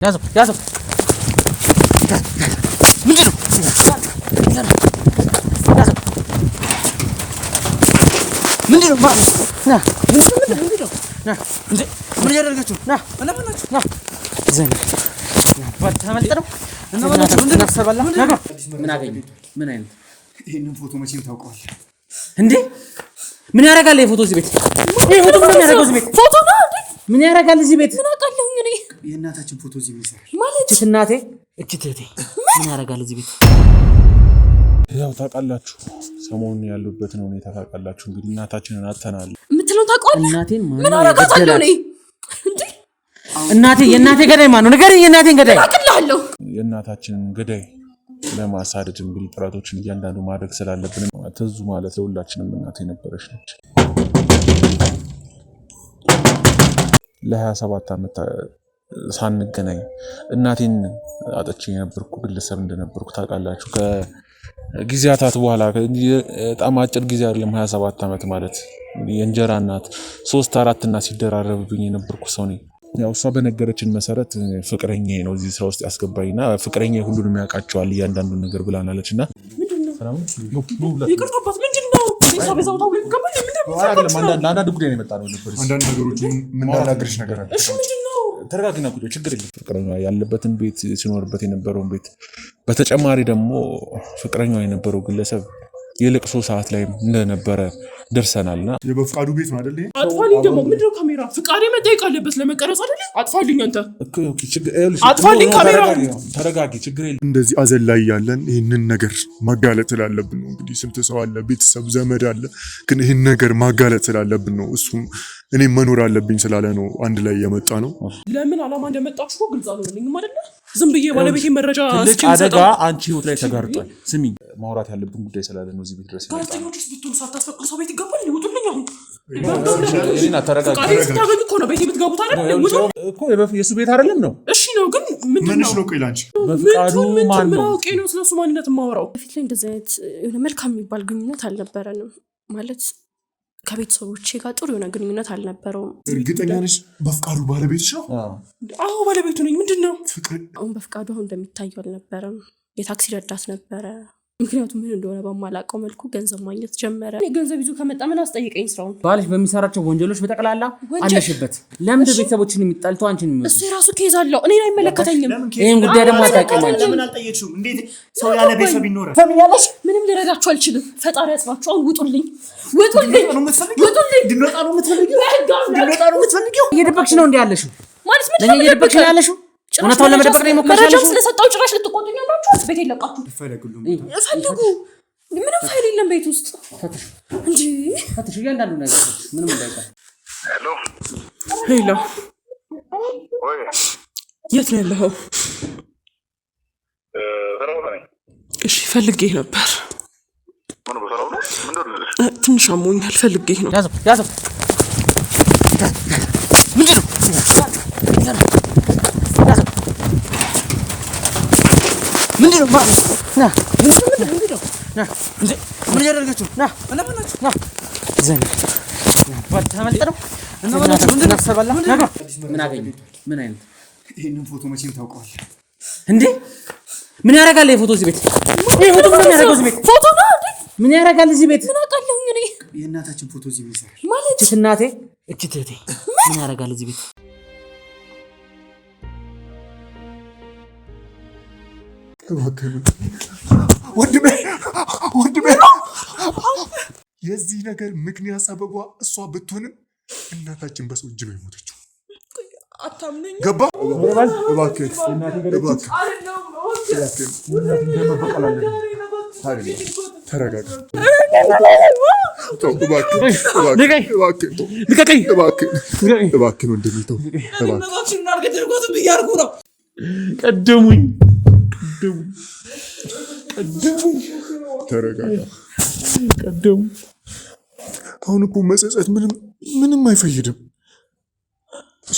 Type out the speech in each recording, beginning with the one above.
ያዘው ያዘው ምንድነው ምንድነው ና ምንድነው ና እንዴ ምን ያደርጋችሁ ና እናባናችሁ ና ዘን ተመልጠው እናባናችሁ ምንድነው ተሰባላ ምን አገኘ ምን አይነት ይሄንን ፎቶ መቼም ታውቀዋለህ እንዴ ምን ያደርጋል ይሄ ፎቶ እዚህ ቤት ይሄ ፎቶ ምን ያደርጋል እዚህ ቤት ፎቶ ነው እንዴ ምን ያደርጋል እዚህ ቤት ምን አውቃለሁ እኔ የእናታችን ፎቶ እዚህ ይሰራል ማለት እናቴ እክትቴ ምን ያደርጋል እዚህ ቤት ያው ታውቃላችሁ ሰሞኑን ያሉበትን ሁኔታ ታውቃላችሁ እንግዲህ እናታችንን አጥተናል ምትለው ታውቃለህ እናቴን ምን አረጋታለሁ እኔ እንዴ እናቴ የእናቴ ገዳይ ማን ነው ነገር የእናቴን ገዳይ አውቃለሁ የእናታችንን ገዳይ ለማሳደድ እንግዲህ ጥረቶችን እያንዳንዱ ማድረግ ስላለብን ትዙ ማለት ለሁላችንም እናቴ ነበረች ነች ለ27 ዓመት ሳንገናኝ እናቴን አጥቼ የነበርኩ ግለሰብ እንደነበርኩ ታውቃላችሁ ከጊዜያታት በኋላ በጣም አጭር ጊዜ አይደለም 27 ዓመት ማለት የእንጀራ እናት 3-4 እና ሲደራረብብኝ የነበርኩ ሰው ነኝ ያው እሷ በነገረችን መሰረት ፍቅረኛዬ ነው እዚህ ስራ ውስጥ ያስገባኝና ፍቅረኛዬ ሁሉንም ያውቃቸዋል እያንዳንዱ ነገር ብላናለችና ምንድነው ይቅርታባት ምንድነው ሰበዛው ታው ለምከበል ምንድነው አንዳንድ ጉዳይ ነው የመጣ ነው ነበር አንዳንድ ነገሮች ምን እናናገርሽ ነገር አለ እሺ ምንድነው ተረጋግና ጉዳይ ችግር የለም ፍቅረኛዋ ያለበትን ቤት ሲኖርበት የነበረው ቤት በተጨማሪ ደግሞ ፍቅረኛዋ የነበረው ግለሰብ የለቅሶ ሰዓት ላይ እንደነበረ ደርሰናልና የበፍቃዱ ቤት ነው አይደል አጥፋልኝ ደግሞ ምንድነው ካሜራ ፍቃዴ መጠየቅ አለበት ለመቀረጽ አይደል አጥፋልኝ አንተ አጥፋልኝ ካሜራ ተረጋጊ ችግር የለም እንደዚህ አዘን ላይ ያለን ይሄንን ነገር ማጋለጥ ስላለብን ነው እንግዲህ ስንት ሰው አለ ቤተሰብ ዘመድ አለ ግን ይሄን ነገር ማጋለጥ ስላለብን ነው እሱም እኔ መኖር አለብኝ ስላለ ነው አንድ ላይ የመጣ ነው ለምን አላማ እንደመጣችሁ ግልጽ አልሆነልኝም አይደል ዝም ብዬ ባለቤቴ መረጃ ትልቅ አደጋ አንቺ ህይወት ላይ ተጋርጧል ስሚኝ ማውራት ያለብን ጉዳይ ስላለ ነው እዚህ ቤት ድረስ ጋዜጠኞች ብትሉ ሳታስፈቅዱ ሰው ቤት ይገባል ይወጡልኝ አሁን እኔና ተረጋጋ ታገኙ እኮ ነው ቤት የምትገቡት አይደል እኮ የሱ ቤት አይደለም ነው እሺ ነው ግን ምንሽ ነው ቆይላንቺ በፍቃዱ ማን ነው ኦኬ ነው ስለሱ ማንነት ማወራው በፊት ላይ እንደዚህ አይነት የሆነ መልካም የሚባል ግንኙነት አልነበረንም ማለት ከቤተሰቦቼ ጋር ጥሩ የሆነ ግንኙነት አልነበረውም እርግጠኛ ነሽ በፍቃዱ ባለቤትሽ ነው አዎ ባለቤቱ ነኝ ምንድነው አሁን በፍቃዱ አሁን እንደሚታየው አልነበረም የታክሲ ረዳት ነበረ ምክንያቱም ምን እንደሆነ በማላውቀው መልኩ ገንዘብ ማግኘት ጀመረ ገንዘብ ይዞ ከመጣ ምን አስጠይቀኝ ስራውን ባልሽ በሚሰራቸው ወንጀሎች በጠቅላላ አለሽበት ለምን ቤተሰቦችን የሚጣልቱ አንቺን እሱ የራሱ ኬዝ አለው እኔን አይመለከተኝም ይሄን ጉዳይ ደግሞ አታውቂም ለምን አልጠየቅሽውም እንዴት ሰው ያለ ቤተሰብ ይኖራል ፈሚያለሽ ምንም ልረዳችሁ አልችልም ፈጣሪ ያጽናችሁ አሁን ውጡልኝ እንድንወጣ ነው የምትፈልጊው እየደበቅሽ ነው እንዴ ያለሽው ማለት ምን ለኔ እየደበቅሽ ነው ያለሽው እውነታውን ለመደበቅ ነው የሞከርሽው ስለሰጣው ጭራሽ ልትቆጡኝ አምራችሁ ቤት ይለቃችሁ ፈልጉ ምንም ፋይል የለም ቤት ውስጥ እንጂ ፈትሽ እያንዳንዱ ነገር ምንም እንዳይቀር ሄሎ የት ነው ያለኸው እሺ ፈልጌህ ነበር ትንሽ አሞኛል ፈልጌህ ነው ያዘው ምንድነው ምንድነው ና ምንድነው ና እንዴ ምን ያደርጋችሁ ና እናባናችሁ ና ዘን ተመልጠው እናባናችሁ ምንድነው ተሰባላ ምን አገኘ ምን አይነት ይሄንን ፎቶ መቼም ታውቀዋለህ እንዴ ምን ያደርጋል ይሄ ፎቶ እዚህ ቤት ይሄ ፎቶ ምን ያደርጋል እዚህ ቤት ፎቶ ነው እንዴ ምን ያደርጋል እዚህ ቤት ምን አውቃለሁ እኔ የእናታችን ፎቶ እዚህ ይሰራል ማለት እናቴ እክትቴ ምን ያደርጋል እዚህ ቤት ወንድሜ የዚህ ነገር ምክንያት ሰበቧ እሷ ብትሆንም እናታችን በሰው እጅ ነው የሞተችው አታምነኝ ገባ እባክህ ተረጋጋ እባክህ ወንድሜ ተው ቀደሙኝ ተረጋጋ አሁን እኮ መጸጸት ምንም አይፈይድም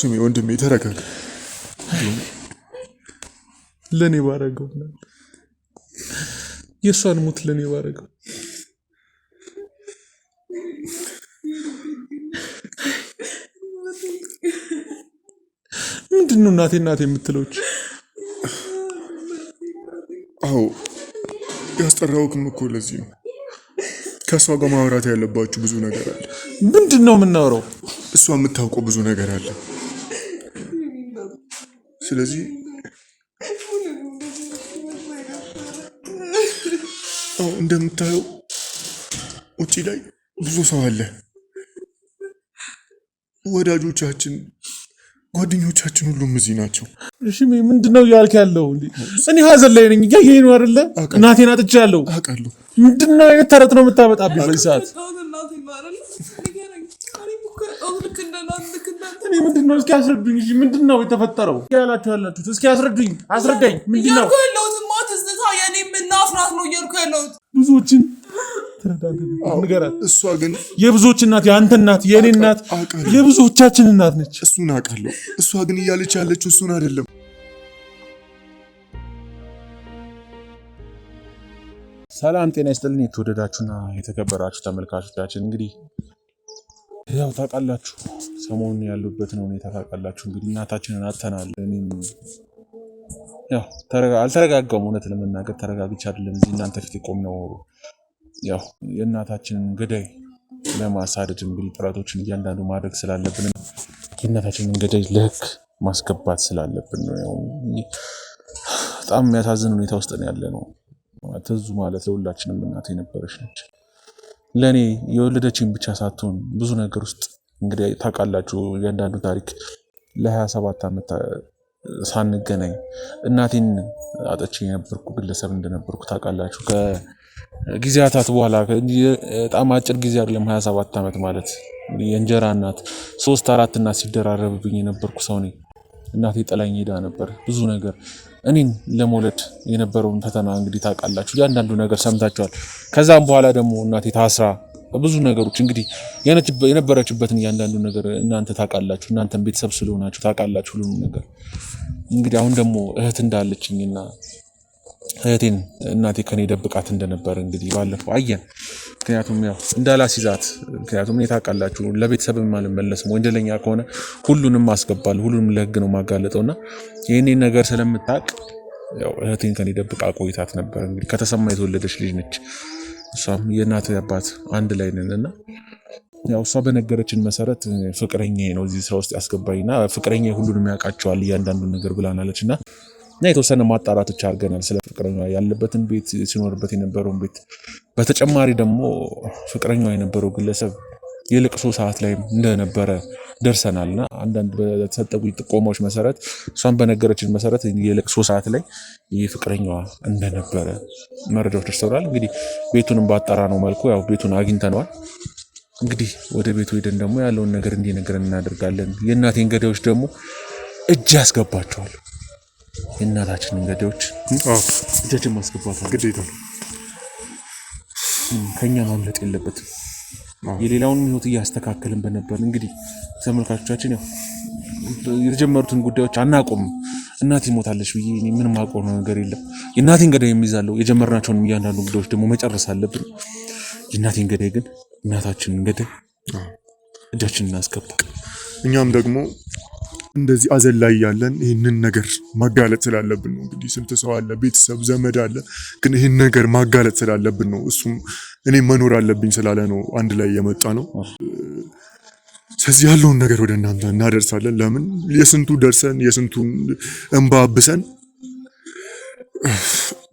ስሚ ወንድሜ ተረጋጋ ለኔ ባረገው የሷን ሞት ለኔ ባረገው ምንድነው እናቴ የምትለው? አዎ ያስጠራውክም እኮ ለዚህ ነው። ከሷ ጋር ማውራት ያለባችሁ ብዙ ነገር አለ። ምንድነው የምናወራው? እሷ የምታውቀው ብዙ ነገር አለ። ስለዚህ እንደምታየው ውጪ ላይ ብዙ ሰው አለ። ወዳጆቻችን፣ ጓደኞቻችን ሁሉም እዚህ ናቸው። እሺ ምንድነው እያልክ ያለው? እኔ ሀዘን ላይ ነኝ። እያየኸኝ ነው አይደለ? እናቴን አጥቻለሁ። አውቃለሁ። ምንድነው አይነት ተረት ነው የምታመጣብኝ በዚህ ሰዓት? እኔ ምንድነው? እስኪ አስረዱኝ። እሺ ምንድነው የተፈጠረው ያላችሁት? እስኪ አስረዱኝ። አስረዳኝ። ምንድነው ብዙዎችን እሷ ግን የብዙዎች እናት፣ የአንተ እናት፣ የእኔ እናት፣ የብዙዎቻችን እናት ነች። እሱን አውቃለሁ። እሷ ግን እያለች ያለችው እሱን አይደለም። ሰላም ጤና ይስጥልን። የተወደዳችሁና የተከበራችሁ ተመልካቾቻችን እንግዲህ ያው ታውቃላችሁ ሰሞኑን ያሉበትን ሁኔታ ታውቃላችሁ። እንግዲህ እናታችንን አጥተናል። እኔም ያው አልተረጋጋሁም። እውነት ለመናገር ተረጋግቼ አይደለም እዚህ እናንተ ፊት የቆምነው። ያው የእናታችንን ገዳይ ለማሳደድ እንግዲህ ጥረቶችን እያንዳንዱ ማድረግ ስላለብን የእናታችንን ገዳይ ለሕግ ማስገባት ስላለብን ነው። ያው በጣም የሚያሳዝን ሁኔታ ውስጥ ነው ያለ ነው። ትዙ ማለት ለሁላችንም እናት የነበረች ነች። ለእኔ የወለደችን ብቻ ሳትሆን ብዙ ነገር ውስጥ እንግዲህ ታውቃላችሁ እያንዳንዱ ታሪክ ለ27 ዓመት ሳንገናኝ እናቴን አጥቼ የነበርኩ ግለሰብ እንደነበርኩ ታውቃላችሁ። ከጊዜያታት በኋላ በጣም አጭር ጊዜ አይደለም 27 ዓመት ማለት የእንጀራ እናት 3-4 እናት ሲደራረብብኝ የነበርኩ ሰው ነኝ። እናቴ ጥላኝ ሄዳ ነበር። ብዙ ነገር እኔን ለመውለድ የነበረውን ፈተና እንግዲህ ታውቃላችሁ። እያንዳንዱ ነገር ሰምታችኋል። ከዛም በኋላ ደግሞ እናቴ ታስራ ብዙ ነገሮች እንግዲህ የነበረችበትን እያንዳንዱ ነገር እናንተ ታውቃላችሁ። እናንተም ቤተሰብ ስለሆናችሁ ታውቃላችሁ ሁሉንም ነገር። እንግዲህ አሁን ደግሞ እህት እንዳለችኝና እህቴን እናቴ ከኔ ደብቃት እንደነበር እንግዲህ ባለፈው አየን። ምክንያቱም ያው እንዳላሲዛት ምክንያቱም እኔ ታውቃላችሁ ለቤተሰብም አልመለስም። ወንጀለኛ ከሆነ ሁሉንም አስገባለሁ፣ ሁሉንም ለህግ ነው ማጋለጠውና ይሄንን ነገር ስለምታውቅ ያው እህቴን ከኔ ደብቃ ቆይታት ነበር። እንግዲህ ከተሰማ የተወለደች ልጅ ነች። እሷም የእናቴ አባት አንድ ላይ ነንና ያው እሷ በነገረችን መሰረት ፍቅረኛዬ ነው እዚህ ስራ ውስጥ ያስገባኝና ፍቅረኛዬ ሁሉንም ያውቃቸዋል እያንዳንዱ ነገር ብላናለችና እና የተወሰነ ማጣራቶች አድርገናል ስለ ፍቅረኛዋ ያለበትን ቤት፣ ሲኖርበት የነበረውን ቤት። በተጨማሪ ደግሞ ፍቅረኛዋ የነበረው ግለሰብ የለቅሶ ሰዓት ላይ እንደነበረ ደርሰናልና አንዳንድ በተሰጠጉኝ ጥቆማዎች መሰረት እሷን በነገረችን መሰረት የለቅሶ ሰዓት ላይ ፍቅረኛዋ እንደነበረ መረጃዎች ደርሰውናል። እንግዲህ ቤቱንም ባጣራ ነው መልኩ ያው ቤቱን አግኝተነዋል። እንግዲህ ወደ ቤቱ ሄደን ደግሞ ያለውን ነገር እንዲነግረን እናደርጋለን። የእናቴን ገዳዮች ደግሞ እጅ ያስገባቸዋል። የእናታችንን ገዳዮች እጃችን ማስገባት ግዴታ ነው። ከኛ ማምለጥ የለበትም። የሌላውን ህይወት እያስተካከልን በነበር እንግዲህ ተመልካቾቻችን ያው የተጀመሩትን ጉዳዮች አናቆም። እናቴ ሞታለች ብዬ እኔ ምንም አውቀው ነገር የለም። የእናቴን ገዳይ የሚይዛለው የጀመርናቸውን እያንዳንዱ ጉዳዮች ደግሞ መጨረስ አለብን። የእናቴን ገዳይ ግን እናታችንን ገዳይ እጃችን እናስገባ። እኛም ደግሞ እንደዚህ አዘን ላይ ያለን ይህንን ነገር ማጋለጥ ስላለብን ነው። እንግዲህ ስንት ሰው አለ፣ ቤተሰብ ዘመድ አለ፣ ግን ይህን ነገር ማጋለጥ ስላለብን ነው። እሱም እኔ መኖር አለብኝ ስላለ ነው አንድ ላይ የመጣ ነው። ስለዚህ ያለውን ነገር ወደ እናንተ እናደርሳለን። ለምን የስንቱ ደርሰን የስንቱን እንባ አብሰን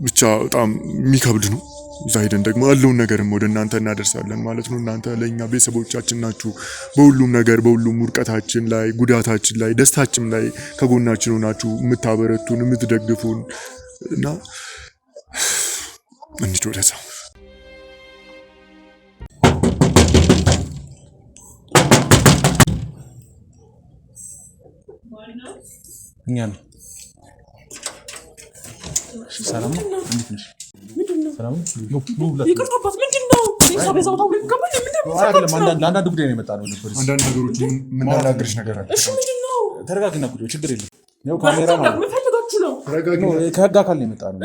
ብቻ በጣም የሚከብድ ነው። እዛ ሄደን ደግሞ ያለውን ነገርም ወደ እናንተ እናደርሳለን ማለት ነው። እናንተ ለእኛ ቤተሰቦቻችን ናችሁ። በሁሉም ነገር በሁሉም ውድቀታችን ላይ ጉዳታችን ላይ ደስታችን ላይ ከጎናችን ሆናችሁ የምታበረቱን የምትደግፉን እና እንዴት ወደዛ እኛ ነው። ሰላም ነው። እንዴት ነሽ? አንዳንድ ጉዳይ ነው የመጣ ነው። አንዳንድ ነገሮች የምናናግርሽ ነገር አለ። ተረጋግና ቁጭ፣ ችግር የለም። ካሜራ ከህግ አካል ነው የመጣ ነው።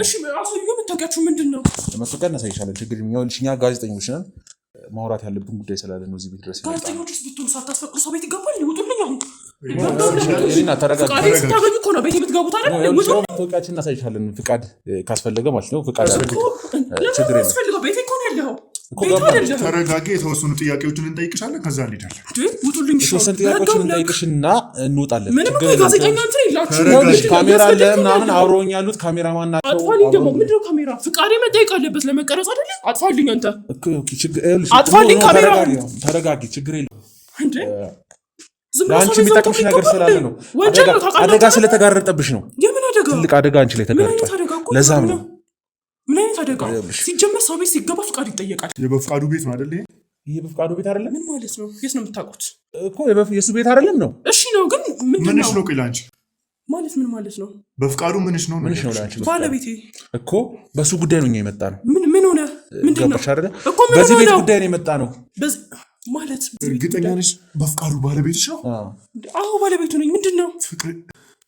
መታወቂያ እናሳይሻለን። ችግር እኛ ጋዜጠኞች ነን። ማውራት ያለብን ጉዳይ ስላለ ነው እዚህ ቤት ድረስ። ጋዜጠኞች ውስጥ ብትሆኑ ሳታስፈቅዱ ሰው ቤት ይገባል? ይውጡልኝ። አሁን እኔና ተረጋጋ ፍቃድ ስታገኙ እኮ ነው ቤት የምትገቡት አይደል? ውጡ። ተወቃችን እናሳይሻለን ፍቃድ ካስፈለገ ማለት ነው። ፍቃድ አለ ችግር የለም። ፈልገው ቤት እኮ ነው ያለው። ተረጋጊ። የተወሰኑ ጥያቄዎችን እንጠይቅሻለን ከዛ እንሄዳለን። ውጡልኝ። የተወሰኑ ጥያቄዎችን እንጠይቅሽና እንወጣለን። ምንም ጋዜጠኛ እንትን የላችሁም። ካሜራ አለ ምናምን አብረውኝ ያሉት ካሜራማን ናቸው። አጥፋልኝ ደግሞ ምንድነው ካሜራ? ፍቃዴ መጠየቅ አለበት ለመቀረጽ አይደል? አጥፋልኝ አንተ አጥፋልኝ ካሜራ። ተረጋጊ ችግር የለም እንዴ ለአንቺ የሚጠቅምሽ ነገር ስላለ ነው። አደጋ ስለተጋረጠብሽ ነው። የምን አደጋ? ትልቅ አደጋ አንቺ ላይ ተጋርጧል። ለዛም ነው። ምን አይነት አደጋ? ሲጀመር ሰው ቤት ሲገባ ፍቃድ ይጠየቃል። የበፍቃዱ ቤት ነው አይደል? ይሄ በፍቃዱ ቤት አይደለም። ምን ማለት ነው? የት ነው የምታውቁት እኮ? የሱ ቤት አይደለም ነው። እሺ ነው ግን ምንሽ ነው? ቆይ ላንቺ ማለት ምን ማለት ነው? በፍቃዱ ምንሽ ነው? ምንሽ ነው ላንቺ? ባለቤቴ እኮ በሱ ጉዳይ ነው የመጣ ነው። ምን ሆነ? ምንድነው? በዚህ ቤት ጉዳይ ነው የመጣ ነው ማለት እርግጠኛ ነሽ? በፍቃዱ ባለቤትሽ ነው? አዎ ባለቤቱ ነኝ። ምንድነው?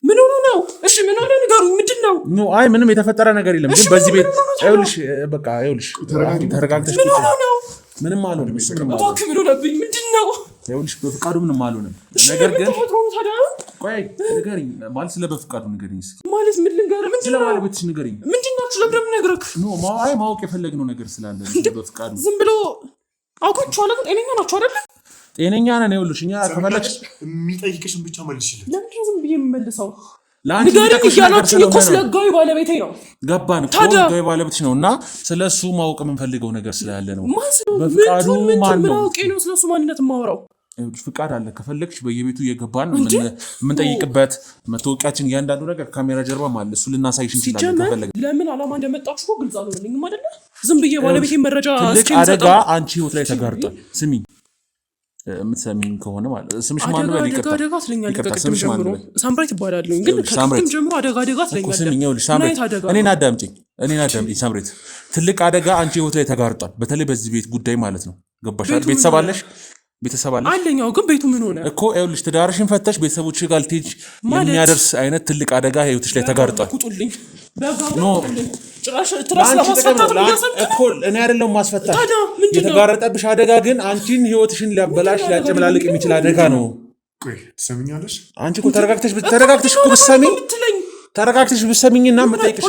ምን ሆኖ ነው? እሺ ምን ሆነ ንገሩኝ። ምንድነው? አይ ምንም የተፈጠረ ነገር የለም። ግን በዚህ ቤት ይኸውልሽ በቃ ይኸውልሽ ተረጋግተሽ ምን ሆኖ ነው? ምንም አልሆንም። እባክህ ምን ሆነብኝ? ምንድነው? ይኸውልሽ በፍቃዱ ምንም አልሆንም። ነገር ግን ቆይ ንገሪኝ ማለት ስለ በፍቃዱ ንገሪኝ እስኪ። ማለት ምን ልንገርህ? ምንድነው? ስለ ባለቤትሽ ንገሪኝ። ምንድናችሁ? ለምን ነግረክ? አይ ማወቅ የፈለግነው ነገር ስላለ በፍቃዱ ዝም ብሎ አውቃችኋለሁ። ጤነኛ ናችሁ አይደል? ጤነኛ ነን። ይኸውልሽ እኛ ከፈለግሽ የሚጠይቅሽን ብቻ መልሽልን። ለምንድን ነው ዝም ብዬ የምመልሰው? ለአንቺ ንገሪኝ እያላችሁ እኮ ስለ ህጋዊ ባለቤቴ ነው። ገባን እኮ ህጋዊ ባለቤትሽ ነው እና ስለሱ ማወቅ የምንፈልገው ነገር ስላለ ነው። በፍቃዱ ማን ነው? አውቄ ነው ስለሱ ማንነት የማወራው። ፍቃድ አለ ከፈለግሽ በየቤቱ እየገባን የምንጠይቅበት መታወቂያችን እያንዳንዱ ነገር ካሜራ ጀርባ አለ። እሱ ልናሳይሽ እንችላለን ከፈለግሽ። ለምን ዓላማ እንደመጣችሁ ግልጽ አልሆነልኝም አይደለ? ዝም ብዬ ባለቤቴ መረጃ ትልቅ አደጋ አንቺ ህይወት ላይ ተጋርጧል። ስሚኝ የምትሰሚኝ ከሆነ ማለት ስምሽ ማን ነው? አደጋ ትለኛለህ። ስምሽ ማን ነው? ሳምራዊት ይባላልኝ። ግን ከቅድም ጀምሮ አደጋ ትለኛለህ። ስሚኝ ይኸውልሽ ሳምራዊት እኔን አዳምጪኝ ሳምራዊት። ትልቅ አደጋ አንቺ ህይወት ላይ ተጋርጧል። በተለይ በዚህ ቤት ጉዳይ ማለት ነው። ገባሽ? ቤተሰብ አለሽ አለኛው ግን ቤቱ ምን ሆነ እኮ? ይኸውልሽ ትዳርሽን ፈተሽ ቤተሰቦች ጋር ልትሄጂ የሚያደርስ አይነት ትልቅ አደጋ ህይወትሽ ላይ ተጋርጧል። እኔ አይደለሁም ማስፈታት። የተጋረጠብሽ አደጋ ግን አንቺን ህይወትሽን ሊያበላሽ ሊያጨመላልቅ የሚችል አደጋ ነው። ትሰሚኛለሽ? አንቺ እኮ ተረጋግተሽ ብትሰሚኝና የምጠይቅሽ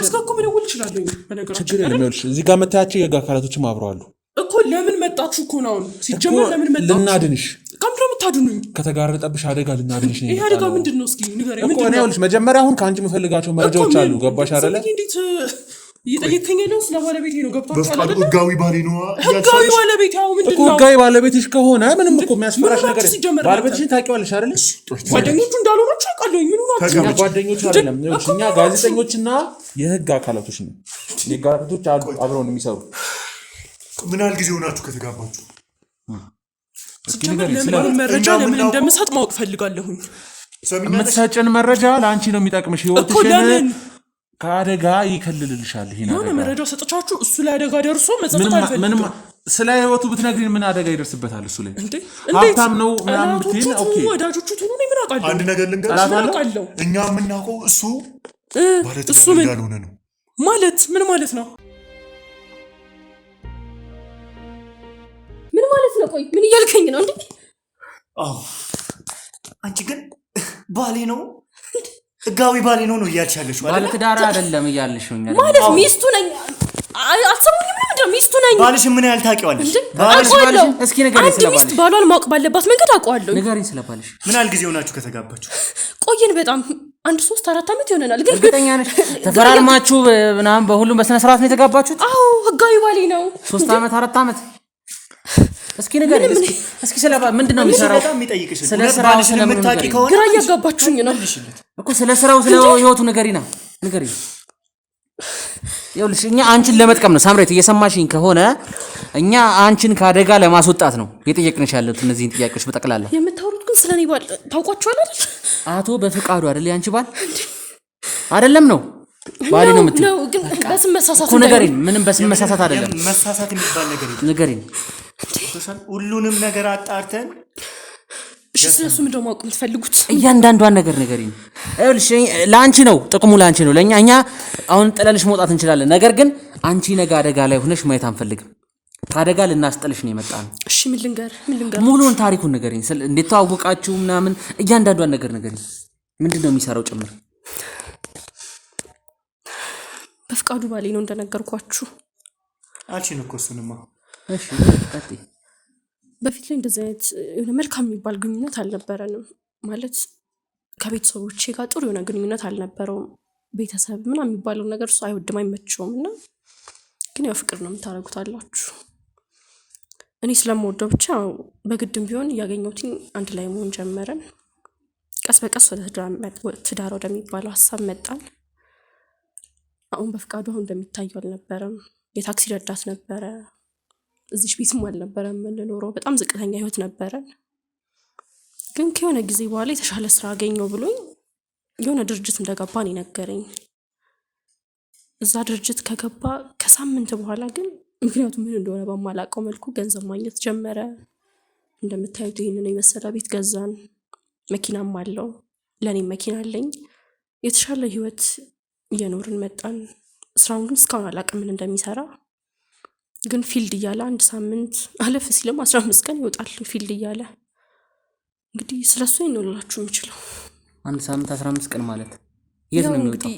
ችግር የለም። ይኸውልሽ እዚህ ጋር መታያቸው የህግ አካላቶችም አብረዋሉ እኮ። ለምን መጣችሁ እኮ ነው? ሲጀመር ለምን መጣችሁ? ልናድንሽ። ከምንድን ነው የምታድኑኝ? ከተጋረጠብሽ አደጋ ልናድንሽ ነው። ይሄ አደጋ ምንድን ነው? እስኪ ንገረኝ። እኮ እኔ ይኸውልሽ መጀመሪያ አሁን ከአንቺ የምፈልጋቸው መረጃዎች አሉ። ገባሽ አይደለ? እንዴት እየጠየከኝ ነው? ስለ ባለቤቴ ነው። ገብቷችኋል አይደለ? ህጋዊ ባሌ ነው። ህጋዊ ባለቤቴ አዎ። ምንድን ነው ህጋዊ ባለቤትሽ ከሆነ ምንም እኮ የሚያስፈራሽ ነገር ባለቤትሽን ታውቂዋለሽ አይደለ? ጓደኞቹ እንዳልሆናችሁ አውቃለሁ። ምን ሆናችሁ? እኛ ጓደኞች አይደለም። እኛ ጋዜጠኞችና የህግ አካላቶች ነው። የህግ አካላቶች አብረውን የሚሰሩ። ምን ያህል ጊዜ ሆናችሁ ከተጋባችሁ? መረጃ ለምን እንደምሰጥ ማወቅ ፈልጋለሁኝ። የምትሰጭን መረጃ ለአንቺ ነው የሚጠቅምሽ። ህይወትሽን ከአደጋ ይከልልልሻል። ይሄን አደጋ መረጃ ሰጥቻችሁ እሱ ላይ አደጋ ደርሶ መጸጸት አልፈልግም። ስለ ህይወቱ ብትነግሪን ምን አደጋ ይደርስበታል? እሱ ላይ ሀብታም ነው ምናምን ብትይን ኦኬ፣ ወዳጆቹ ትሆኑ ነው። ምን አውቃለሁ? አንድ ነገር ልንገርሽ፣ እኛ የምናውቀው እሱ ባለትዳር እንዳልሆነ ነው። ማለት ምን ማለት ነው? ምን ማለት ነው? ቆይ ምን እያልከኝ ነው እንዴ? አዎ አንቺ ግን ባሌ ነው ህጋዊ ባሌ ነው እያልሽ ያለሽው አይደል? ባለትዳር አይደለም እያልሽ ነው ማለት ሚስቱ ነኝ። አትሰሙኝም? ምንድነው ሚስቱ ነኝ? ባልሽ ምን ያህል ታውቂዋለሽ? ባልሽ እስኪ ንገሪኝ ስለ ባልሽ። ሚስት ባሏን ማወቅ ባለባት መንገድ አውቀዋለሁ። ንገሪኝ ስለ ባልሽ። ምን ያህል ጊዜ ሆናችሁ ከተጋባችሁ? ቆየን በጣም 1-3-4 ዓመት ይሆነናል። ግን እርግጠኛ ነሽ? ተፈራርማችሁ ምናምን በሁሉም በስነ ስርዓት ነው የተጋባችሁት? አዎ ህጋዊ ባሌ ነው። 3 ዓመት 4 ዓመት እስኪ ንገሪኝ። እስኪ ስለ ምንድነው የሚሰራው? ስለ ስራው ስለምታውቂ ከሆነ ግራ እያጋባችሁኝ ነው እኮ። ስለ ስራው ስለ ህይወቱ ንገሪና ንገሪኝ። ይኸውልሽ እኛ አንቺን ለመጥቀም ነው ሳምሬት፣ እየሰማሽኝ ከሆነ እኛ አንቺን ከአደጋ ለማስወጣት ነው የጠየቅንሽ ያለሁት እነዚህን ጥያቄዎች በጠቅላላ። የምታወሩት ግን ስለኔ ባል ታውቋቸዋል አይደል? አቶ በፍቃዱ አይደል ያንቺ ባል አይደለም ነው? ባሌ ነው የምትይው ነው። ግን በስም መሳሳት እኮ ንገሪኝ። ምንም በስም መሳሳት አይደለም። መሳሳት የሚባል ነገር የለም። ንገሪኝ። ሁሉንም ነገር አጣርተን እሺ፣ ስለሱ ምንድነው ማወቅ የምትፈልጉት? እያንዳንዷን ነገር ንገሪኝ። ይኸውልሽ ለአንቺ ነው ጥቅሙ፣ ለአንቺ ነው። ለእኛ አሁን ጥለንሽ መውጣት እንችላለን። ነገር ግን አንቺ ነገ አደጋ ላይ ሆነሽ ማየት አንፈልግም። ካደጋ ልናስጥልሽ ነው የመጣነው። እሺ ምን ልንገር ሙሉውን ታሪኩን ንገሪኝ። እንዴት ተዋወቃችሁ ምናምን እያንዳንዷን ነገር ንገሪኝ። ምንድነው የሚሰራው ጭምር? በፍቃዱ ባሌ ነው እንደነገርኳችሁ። አልሽን እኮ እሱንማ። እሺ ቀጥይ። በፊት ላይ እንደዚህ አይነት የሆነ መልካም የሚባል ግንኙነት አልነበረንም። ማለት ከቤተሰቦቼ ጋር ጥሩ የሆነ ግንኙነት አልነበረውም። ቤተሰብ ምናምን የሚባለው ነገር እሱ አይወድም አይመቸውም። እና ግን ያው ፍቅር ነው የምታደርጉት አላችሁ። እኔ ስለምወደው ብቻ በግድም ቢሆን እያገኘሁትኝ አንድ ላይ መሆን ጀመረን። ቀስ በቀስ ወደ ትዳር ወደሚባለው ሀሳብ መጣን። አሁን በፍቃዱ አሁን እንደሚታየው አልነበረም። የታክሲ ረዳት ነበረ። እዚህ ቤትም አልነበረም የምንኖረው። በጣም ዝቅተኛ ህይወት ነበረን። ግን ከሆነ ጊዜ በኋላ የተሻለ ስራ አገኘው ብሎኝ የሆነ ድርጅት እንደገባ ነው የነገረኝ። እዛ ድርጅት ከገባ ከሳምንት በኋላ ግን ምክንያቱም ምን እንደሆነ በማላውቀው መልኩ ገንዘብ ማግኘት ጀመረ። እንደምታዩት ይሄንን የመሰለ ቤት ገዛን። መኪናም አለው፣ ለኔም መኪና አለኝ። የተሻለ ህይወት እየኖርን መጣን። ስራውን ግን እስካሁን አላውቅም ምን እንደሚሰራ። ግን ፊልድ እያለ አንድ ሳምንት አለፍ ሲልም 15 ቀን ይወጣል ፊልድ እያለ። እንግዲህ ስለሱ ነው ልላችሁ የምችለው። አንድ ሳምንት 15 ቀን ማለት የት ነው የሚወጣው?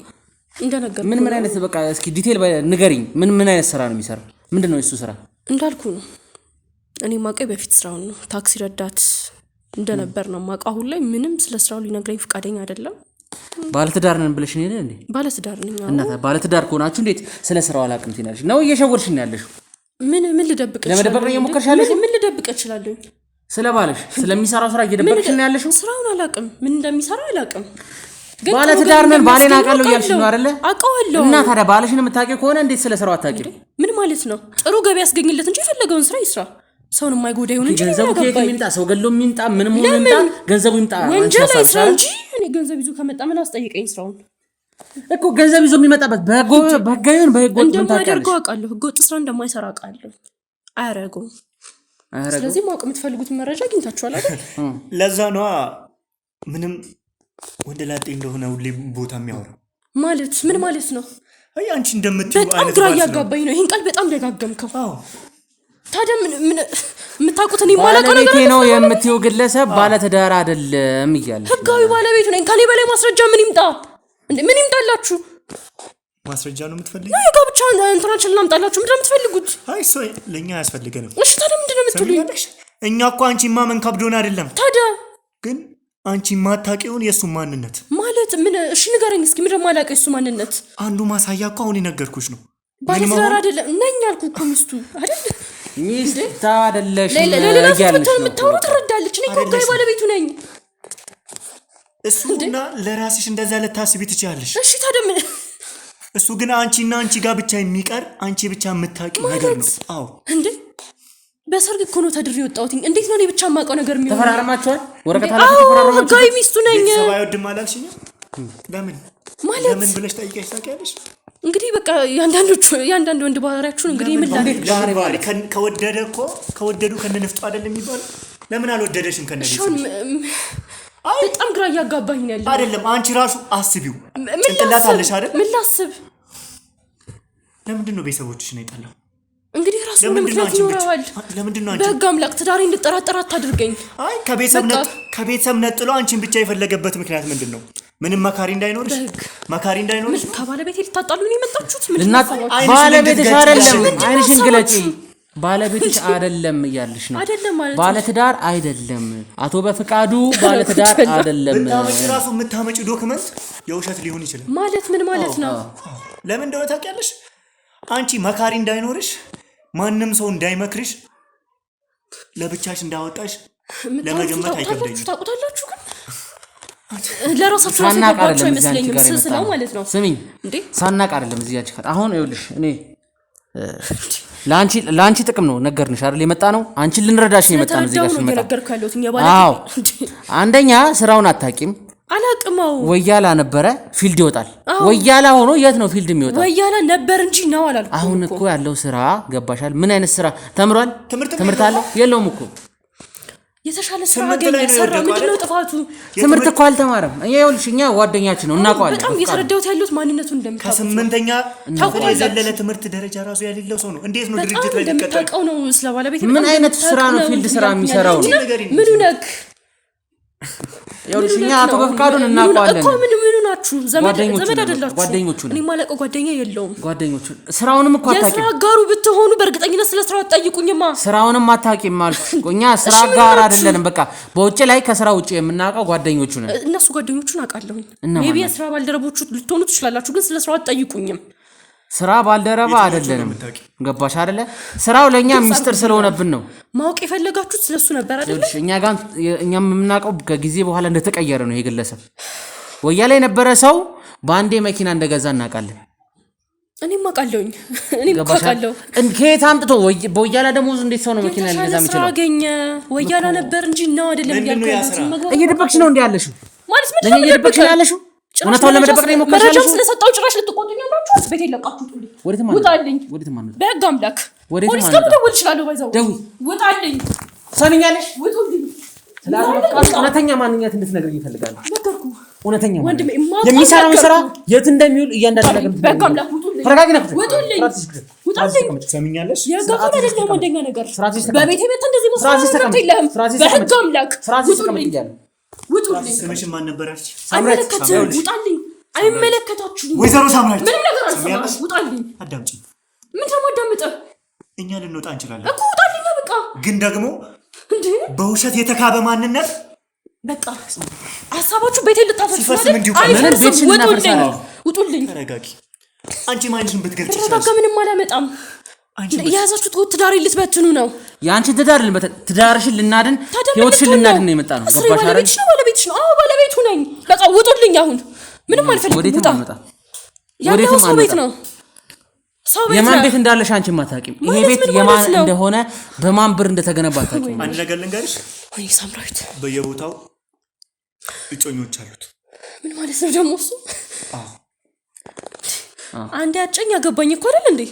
እንደነገርኩ ምን አይነት በቃ እስኪ ዲቴል ንገሪኝ። ምን አይነት ስራ ነው የሚሰራው? ምንድነው እሱ ስራ? እንዳልኩ ነው እኔ ማውቀው በፊት ስራውን ነው። ታክሲ ረዳት እንደነበር ነው ማውቀው። አሁን ላይ ምንም ስለ ስራው ሊነግረኝ ፈቃደኛ አይደለም። ባለትዳር ነን ብለሽ ነው እንዴ? ባለትዳር ነኝ። እና ባለትዳር ከሆናችሁ እንዴት ስለ ስራው አላውቅም ትይናለሽ? ነው እየሸወርሽኝ ያለሽው? ምን ልደብቅ እችላለሁ? ለመደበቅ ነው እየሞከርሻለሽ? ምን ልደብቅ እችላለሁ? ስለ ባልሽ ስለሚሰራው ስራ እየደበቅሽ ነው ያለሽው? ስራውን አላውቅም፣ ምን እንደሚሰራ አላውቅም። ባለትዳር ነን ባሌን አውቃለሁ እያልሽ ነው አይደለ? አውቀዋለሁ። እና ታዲያ ባልሽን የምታውቂው ከሆነ እንዴት ስለ ስራው አታውቂም? ምን ማለት ነው? ጥሩ ገቢ ያስገኝለት እንጂ የፈለገውን ስራ ይስራ። ሰውን የማይጎዳ ይሁን እንጂ ገንዘቡ ከየት ይምጣ? ሰው ገሎም ይምጣ ምንም ሆነ ይምጣ ገንዘቡ ይምጣ። ወንጀል አይስራ እንጂ እኔ ገንዘብ ይዞ ከመጣ ምን አስጠይቀኝ? ስራውን እኮ ገንዘብ ይዞ የሚመጣበት በህጋዊውን በህገወጥ ምን ታውቂያለሽ? እንደማያደርገው አውቃለሁ። ህገወጥ ስራ እንደማይሰራ አውቃለሁ። አያረገውም። ስለዚህ ማወቅ የምትፈልጉትን መረጃ አግኝታችኋል አይደል? ለዛ ነዋ ምንም ወንድ ላጤ እንደሆነ ሁሌ ቦታ የሚያወራው። ማለት ምን ማለት ነው? አይ አንቺ እንደምትይው በጣም ግራ እያጋባኝ ነው። ይሄን ቃል በጣም ደጋገምከው። አዎ ታዲያ ምን የምታውቁት እኔ ማለቀው ነገር ነው የምትይው ግለሰብ ባለትዳር አይደለም እያለ ህጋዊ ባለቤቱ ነኝ። ከኔ በላይ ማስረጃ ምን ይምጣ እንዴ? ምን ይምጣላችሁ? ማስረጃ ነው የምትፈልጉት? ነው ጋብቻ እንትናችን ላምጣላችሁ። ምንድነው የምትፈልጉት? አይ እሱ ለኛ ያስፈልገንም። እሺ ታዲያ ምንድነው የምትሉኝ? እኛ እኮ አንቺ ማመን ከብዶን አይደለም። ታዲያ ግን አንቺ ማታውቂውን የሱ ማንነት ማለት ምን? እሺ ንገረኝ እስኪ። ምንድነው ማላውቀው የሱ ማንነት? አንዱ ማሳያ እኮ አሁን የነገርኩሽ ነው። ባለትዳር አይደለም ነኝ አልኩ እኮ ሚስቱ አይደል? ሚስት አይደለሽ ለሌላ ሰው የምታወሩ ትረዳለች። እኔ እኮ ህጋዊ ባለቤቱ ነኝ። እሱና ለራስሽ እንደዛ ልታስቢ ትችያለሽ። እሺ ታዲያ ምን? እሱ ግን አንቺና አንቺ ጋር ብቻ የሚቀር አንቺ ብቻ የምታውቂው ነገር ነው። አዎ እንዴ በሰርግ እኮ ነው ተድሬ ወጣሁት። እንዴት ነው እኔ ብቻ የማውቀው ነገር የሚሆነው? ተፈራርማችኋል? ወረቀት አላችሁ? ተፈራርማችኋል? ህጋዊ ሚስቱ ነኝ። ቤተሰብ አይወድም አላልሽኝ? ለምን ማለት ለምን ብለሽ ጠይቀሽ ታውቂያለሽ? እንግዲህ በቃ ያንዳንድ ወንድ ባህሪያችሁን እንግዲህ ምን ላድርግ? ከወደደ እኮ ከወደዱ ከነንፍጡ አይደለም የሚባለው። ለምን አልወደደሽም ከነንፍጡ? በጣም ግራ እያጋባኝ ነው ያለው። አይደለም አንቺ ራሱ አስቢው። ጭንቅላት አለሽ አይደል? ምን ላስብ? ለምንድን ነው ቤተሰቦችሽ ነው የጠላው? እንግዲህ ራሱ ምክንያት ይኖረዋል። ለምንድን ነው አንቺ በህግ አምላክ ትዳሬ እንድጠራጠር አታድርገኝ። አይ ከቤተሰብ ነጥሎ አንቺን ብቻ የፈለገበት ምክንያት ምንድን ነው? ምንም መካሪ እንዳይኖርሽ? መካሪ እንዳይኖርሽ? ከባለቤቴ ልታጣሉ ነው የመጣችሁት? ባለቤትሽ አይደለም። አይንሽን ግለጪ። ባለቤትሽ አይደለም እያልሽ ነው። አይደለም ማለት ባለትዳር አይደለም። አቶ በፍቃዱ ባለትዳር አይደለም። ብታመጪ ራሱ የምታመጪው ዶክመንት የውሸት ሊሆን ይችላል። ማለት ምን ማለት ነው? ለምን እንደሆነ ታውቂያለሽ? አንቺ መካሪ እንዳይኖርሽ፣ ማንም ሰው እንዳይመክርሽ፣ ለብቻሽ እንዳወጣሽ ለመገመት አይከብደኝም። ታውቁታላችሁ ግን ለራሳችሁ ያሰባችሁ አይመስለኝም። ስስለው ማለት ነው። ስሚኝ እንዴ ሳናቅ አይደለም እዚህ ያንቺ አሁን ይኸውልሽ እኔ ላንቺ ጥቅም ነው ነገርንሽ አይደል? የመጣ ነው አንቺን ልንረዳሽ ነው የመጣ ነው እዚህ ጋር ስንመጣ። አዎ አንደኛ ስራውን አታውቂም። አላቅመው ወያላ ነበረ ፊልድ ይወጣል። ወያላ ሆኖ የት ነው ፊልድ የሚወጣው? ወያላ ነበር እንጂ ነው አላልኩም። አሁን እኮ ያለው ስራ ገባሻል? ምን አይነት ስራ ተምሯል? ትምህርት አለው የለውም እኮ የተሻለ ስራ አገኘ ሰራ ምንድነው ጥፋቱ ትምህርት እኮ አልተማረም ይኸውልሽ እኛ ጓደኛችን ነው እናውቀዋለን በጣም እየተረዳሁት ያሉት ማንነቱን እንደምታውቁ ከስምንተኛ ክፍል የዘለለ ትምህርት ደረጃ ራሱ ያለው ሰው ነው እንዴት ነው ድርጅት ላይ እንደምታውቀው ነው ስለ ባለቤት ምን አይነት ስራ ነው ፊልድ ስራ የሚሰራው ምን ነክ ይኸውልሽ እኛ አቶ በፍቃዱን እናውቀዋለን እኮ ምን ናችሁ ዘመድ አይደላችሁ ጓደኞቹ እኔ ማለቀው ጓደኛ የለውም ጓደኞቹ ስራውንም እኮ አታውቂም የስራ ጋሩ ብትሆኑ በእርግጠኝነት ስለ ስራው አትጠይቁኝማ ስራውንም አታውቂም አልኩ እኛ ስራ ጋር አይደለንም በቃ በውጭ ላይ ከስራ ውጭ የምናውቀው ጓደኞቹ ነን እነሱ ጓደኞቹን አውቃለሁ ሜቢ የስራ ባልደረቦቹ ልትሆኑ ትችላላችሁ ግን ስለ ስራው አትጠይቁኝም ስራ ባልደረባ አይደለንም ገባሽ አይደለ ስራው ለኛ ሚስጥር ስለሆነብን ነው ማወቅ የፈለጋችሁት ስለሱ ነበር አይደል እኛ ጋር እኛም የምናውቀው ከጊዜ በኋላ እንደተቀየረ ነው የግለሰብ ወያላ የነበረ ሰው ባንዴ መኪና እንደገዛ እናውቃለን እኔም አውቃለሁ ከየት አምጥቶ በወያላ ደሞዝ እንዴት ሰው ነው መኪና ሊገዛ የሚችለው አገኘ ወያላ ነበር እንጂ ነው አይደለም ያልከው እየደበቅሽ ነው እንዴ ያለሽው ማለት ምን ለኛ እየደበቅሽ ያለሽው እውነታውን ለመደበቅ ነው የሞከርሽ መረጃው ስለሰጣው ጭራሽ ልትቆጡኝ አላችሁ ቤት የለቃችሁት ውጣልኝ በህግ አምላክ ፖሊስ ጋር ደውል ይችላል ባይዛው ውጣልኝ ሰሚኛለሽ ውጡልኝ እውነተኛ ማንኛት እንድትነግረኝ ይፈልጋል ነገርኩ እውነተኛ ወንድሜ የሚሰራው ስራ የት እንደሚውል እያንዳንዱ ነገር በህግ አምላክ ውጡልኝ ተረጋጊ ነው ውጡልኝ ውጣልኝ ሰሚኛለሽ የጋፋ አይደለም አንደኛ ነገር በቤቴ ቤት እንደዚህ መስራት የለም በህግ አምላክ ውጡልኝ ስምሽ ማን ነበርሽ ውጣልኝ አይመለከታችሁም ወይዘሮ ሳምራዊት ምንም ነገር አልሰማሽ ውጣልኝ አዳምጪ ምን ተማዳምጠ እኛ ልንወጣ እንችላለን እኮ ውጣልኝ በቃ ግን ደግሞ እንዴ በውሸት የተካበ ማንነት በቃ ሐሳባችሁ ቤቴ ልታፈርሱ ውጡልኝ ተረጋጊ አንቺ ማንሽን ብትገልጪ ተረጋጋ ምንም አላመጣም የያዛችሁት ትዳር ልትበትኑ ነው ያንቺ ትዳርሽን ልናድን ህይወትሽን ልናድን ነው የመጣ ነው ገባሽ አይደል ባለቤትሽ ነው አዎ ባለቤቱ ነኝ በቃ ውጡልኝ አሁን ምንም አልፈልግም ያለው ሰው ቤት ነው የማን ቤት እንዳለሽ አንቺ ማታቂም ይሄ ቤት የማን እንደሆነ በማን ብር እንደተገነባ ታቂም አንድ ነገር ልንገርሽ ወይ ሳምራዊት በየቦታው እጮኞች አሉት ምን ማለት ነው ደግሞ እሱ አንዴ አጨኝ ያገባኝ እኮ አይደል እንዴ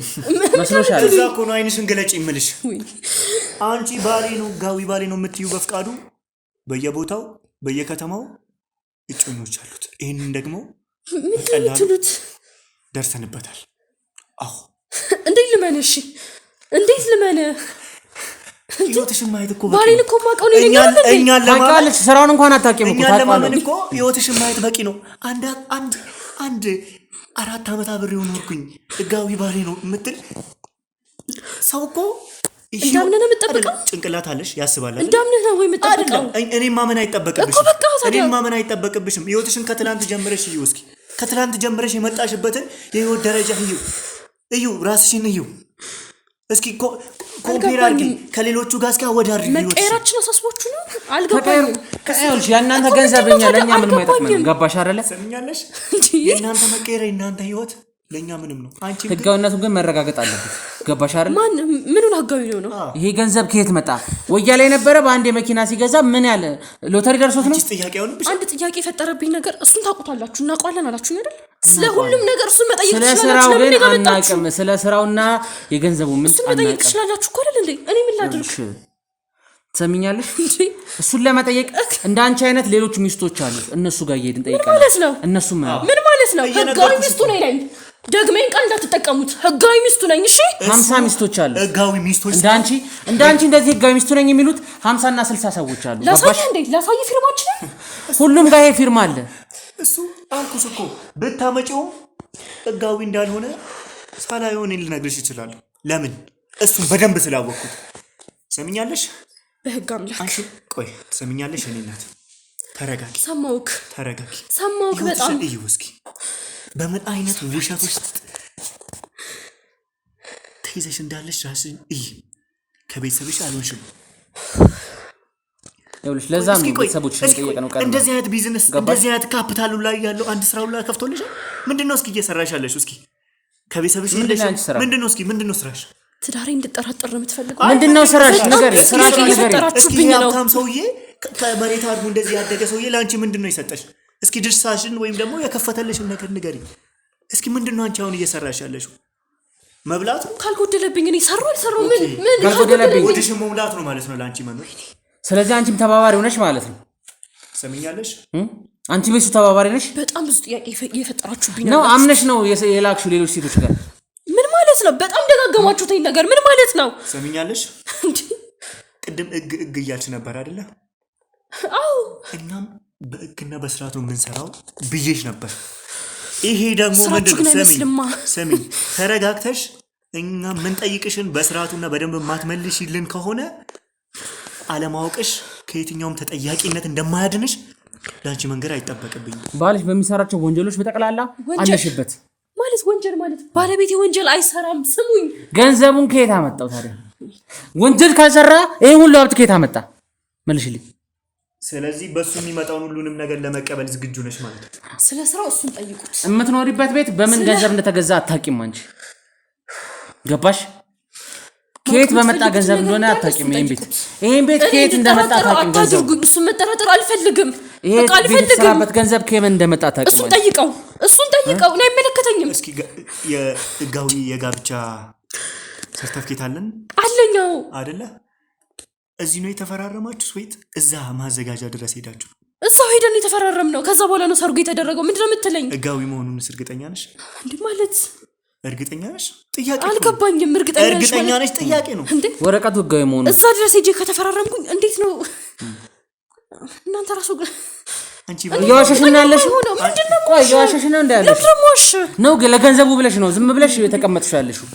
መስሎሻል እዛ እኮ ነው አይንሽን ገለጭ ይምልሽ አንቺ ባሌ ነው ጋዊ ባሌ ነው የምትዩ በፍቃዱ በየቦታው በየከተማው እጮኞች አሉት ይሄንን ደግሞ ምትሉት ደርሰንበታል አዎ እንዴት ልመነሽ እንዴት ልመነ ህይወትሽን ማየት እኮ ባሌን እኮ ማቀው ነው እኛን ለማለት ስራውን እንኳን አታውቂም እኮ ታውቃለህ እኮ ህይወትሽን ማየት በቂ ነው አንድ 4 ዓመት አብሬው ኖርኩኝ ህጋዊ ባሌ ነው የምትል ሰው እኮ እንዳምነህ ነው የምትጠብቀው ጭንቅላት አለሽ ያስባል እንዳምነህ ነው ወይ የምትጠብቀው እኔ ማመን አይጠበቅብሽም ህይወትሽን ከትላንት ጀምረሽ እዩ እስኪ ከትላንት ጀምረሽ የመጣሽበትን የህይወት ደረጃ እዩ ራስሽን እዩ እስኪ ኮምፔር አድርጊ ከሌሎቹ ጋር እስኪ አወዳድሪ መቀየራችን አሳስቦችሁ ነው አልገባኝም ከአይውልሽ ያናንተ ገንዘብኛ ለኛ ምንም አይጠቅመንም ገባሽ አይደለ ሰምኛለሽ የናንተ መቀየር የናንተ ህይወት ለኛ ምንም ነው አንቺ ህጋዊነቱ ግን መረጋገጥ አለበት ገባሽ አይደለ ማን ምኑን ህጋዊ ነው ይሄ ገንዘብ ከየት መጣ ወያላ የነበረ በአንድ መኪና ሲገዛ ምን ያለ ሎተሪ ደርሶት ነው አንድ ጥያቄ የፈጠረብኝ ነገር እሱን ታውቁታላችሁ እናውቀዋለን አላችሁ አይደል ስለ ሁሉም ነገር እሱን መጠየቅ ትችላላችሁ ለምን አናውቅም ስለ ስራውና የገንዘቡ ምን እሱን መጠየቅ ትችላላችሁ እኮ አይደል እንዴ እኔ ምን ላድርግ ሰሚኛለሽ እሱን ለመጠየቅ እንዳንቺ አይነት ሌሎች ሚስቶች አሉ እነሱ ጋር ይሄድን ጠይቃለሁ እነሱ ምን ማለት ነው ህጋዊ ሚስቱ ነኝ ደግሜን ቃል እንዳትጠቀሙት ህጋዊ ሚስቱ ነኝ እሺ 50 ሚስቶች አሉ ህጋዊ ሚስቶች እንዳንቺ እንደዚህ ህጋዊ ሚስቱ ነኝ የሚሉት 50 እና 60 ሰዎች አሉ ላሳይ ፊርማችን ሁሉም ጋር ይሄ ፊርማ አለ እሱ አልኩሽ እኮ ብታመጪው ህጋዊ እንዳልሆነ ሳላየውን ልነግርሽ ይችላል ለምን እሱን በደንብ ስላወቅኩት ሰሚኛለሽ በህግ አምላክ አንቺ ቆይ ሰሚኛለሽ እኔ እናት ተረጋጊ ተረጋጊ በጣም እዩ እስኪ በምን አይነት ውሸት ውስጥ ተይዘሽ እንዳለሽ ራስሽን እይ ከቤተሰብሽ አልሆንሽም ይኸውልሽ ለዛም ቤተሰቦች ጠየቀ ነው ቀር እንደዚህ አይነት ቢዝነስ እንደዚህ አይነት ካፒታሉ ላይ ያለው አንድ ስራው ላይ ከፍቶልሽ ምንድነው እስኪ እየሰራሽ ያለሽ እስኪ ከቤተሰብሽ ምንድነው ስራሽ ትዳሬ እንድጠራጠር ነው የምትፈልገው ምንድነው ስራሽ ነገር ስራሽ ነገር እስኪ ሀብታም ሰውዬ ከመሬት አድርጎ እንደዚህ ያደገ ሰውዬ ለአንቺ ምንድነው ይሰጠሽ እስኪ ድርሳሽን ወይም ደግሞ የከፈተልሽን ነገር ንገሪኝ እስኪ ምንድነው አንቺ አሁን እየሰራሽ ያለሽው መብላት ካልጎደለብኝ እኔ ሰራው ምን ካልጎደለብኝ ወድሽ መሙላት ነው ማለት ነው ለአንቺ መኖር ስለዚህ አንቺም ተባባሪ ሆነሽ ማለት ነው። ሰሚኛለሽ? አንቺም የሱ ተባባሪ ነሽ። በጣም ብዙ ጥያቄ የፈጠራችሁብኝ ነው። አምነሽ ነው የላክሽው ሌሎች ሴቶች ጋር። ምን ማለት ነው? በጣም ደጋገማችሁት ይሄን ነገር። ምን ማለት ነው? ሰሚኛለሽ? ቅድም እግ እያልሽ ነበር አይደለ? አዎ። እናም በእግና በስርዓቱ የምንሰራው ብዬሽ ነበር። ይሄ ደግሞ ምንድነው? ሰሚ ተረጋግተሽ እኛ ምን ጠይቅሽን በስርዓቱና በደንብ ማትመልሽልን ከሆነ አለማወቅሽ ከየትኛውም ተጠያቂነት እንደማያድንሽ ላንቺ መንገር አይጠበቅብኝም። ባልሽ በሚሰራቸው ወንጀሎች በጠቅላላ አለሽበት ማለት ወንጀል ማለት ባለቤቴ ወንጀል አይሰራም። ስሙኝ፣ ገንዘቡን ከየት አመጣው ታዲያ? ወንጀል ካልሰራ ይሄ ሁሉ ሀብት ከየት አመጣ? መልሽልኝ። ስለዚህ በሱ የሚመጣውን ሁሉንም ነገር ለመቀበል ዝግጁ ነሽ ማለት ነው። ስለ ስራው እሱን ጠይቁት። የምትኖሪበት ቤት በምን ገንዘብ እንደተገዛ አታውቂም አንቺ። ገባሽ? ከየት በመጣ ገንዘብ እንደሆነ አታውቂም። ይሄን ቤት ከየት እንደመጣ አታውቂም። ገንዘብ እሱን መጠራጠር አልፈልግም። ይሄ ቤት የተሰራበት ገንዘብ ከየት እንደመጣ አታውቂም። እሱን ጠይቀው። እኔ አይመለከተኝም። እስኪ የህጋዊ የጋብቻ ሰርተፍኬት አለኛው አይደለ? እዚህ ነው የተፈራረማችሁ ወይስ እዛ ማዘጋጃ ድረስ ሄዳችሁ? እዛው ሄደን የተፈራረም ነው። ከዛ በኋላ ነው ሰርጉ የተደረገው። ምንድነው የምትለኝ? ህጋዊ መሆኑንስ እርግጠኛ ነሽ? እንዴ ማለት እርግጠኛ ነሽ? ጥያቄ አልገባኝም። እርግጠኛ ነሽ? ጥያቄ ነው። ወረቀቱ ህጋዊ መሆኑ እዛ ድረስ ሄጄ ከተፈራረምኩኝ እንዴት ነው? እናንተ ራሱ አንቺ እየዋሸሽና ያለሽ ምንድነው? ቆይ እየዋሸሽና እንዳያለሽ ነው። ለገንዘቡ ብለሽ ነው ዝም ብለሽ የተቀመጥሽ ያለሽው።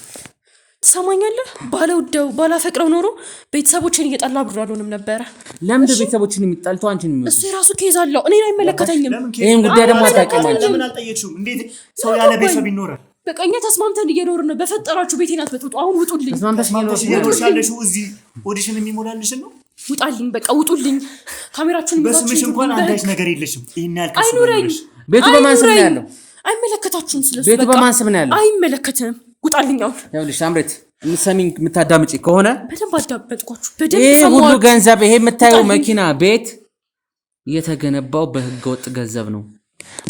ትሰማኛለህ? ባለውደው ባላፈቅረው ኖሮ ቤተሰቦችን እየጣላ ብር አልሆንም ነበረ። ለምን ቤተሰቦችን የሚጣልተው አንቺን የሚወድ? እሱ የራሱ ኬዝ አለው። እኔን አይመለከተኝም። ይሄን ጉዳይ ደግሞ አታውቂም አንቺ። ለምን አልጠየቅሽውም? እንዴት ሰው ያለ ቤተሰብ ይኖራል? በቃ እኛ ተስማምተን እየኖርን ነው። በፈጠራችሁ ቤቴን አትበጥብጡ። አሁን ውጡልኝ። ተስማምተሽ እየኖርሻለሽ እዚህ ኦዲሽን የሚሞላልሽን ነው። ውጣልኝ፣ በቃ ውጡልኝ። ካሜራችሁን በስምሽ እንኳን አንዳች ነገር የለሽም። ይሄን ያልከስ አይኑረኝ። ቤቱ በማን ስም ነው ያለው? አይመለከታችሁም። ስለዚህ ቤቱ በማን ስም ነው ያለው? አይመለከትም። ውጣልኝ አሁን። ይኸውልሽ ሳምሬት የምትሰሚኝ የምታዳምጪ ከሆነ በደንብ አዳመጥኳችሁ። ይሄ ሁሉ ገንዘብ ይሄ የምታየው መኪና ቤት የተገነባው በህገወጥ ገንዘብ ነው።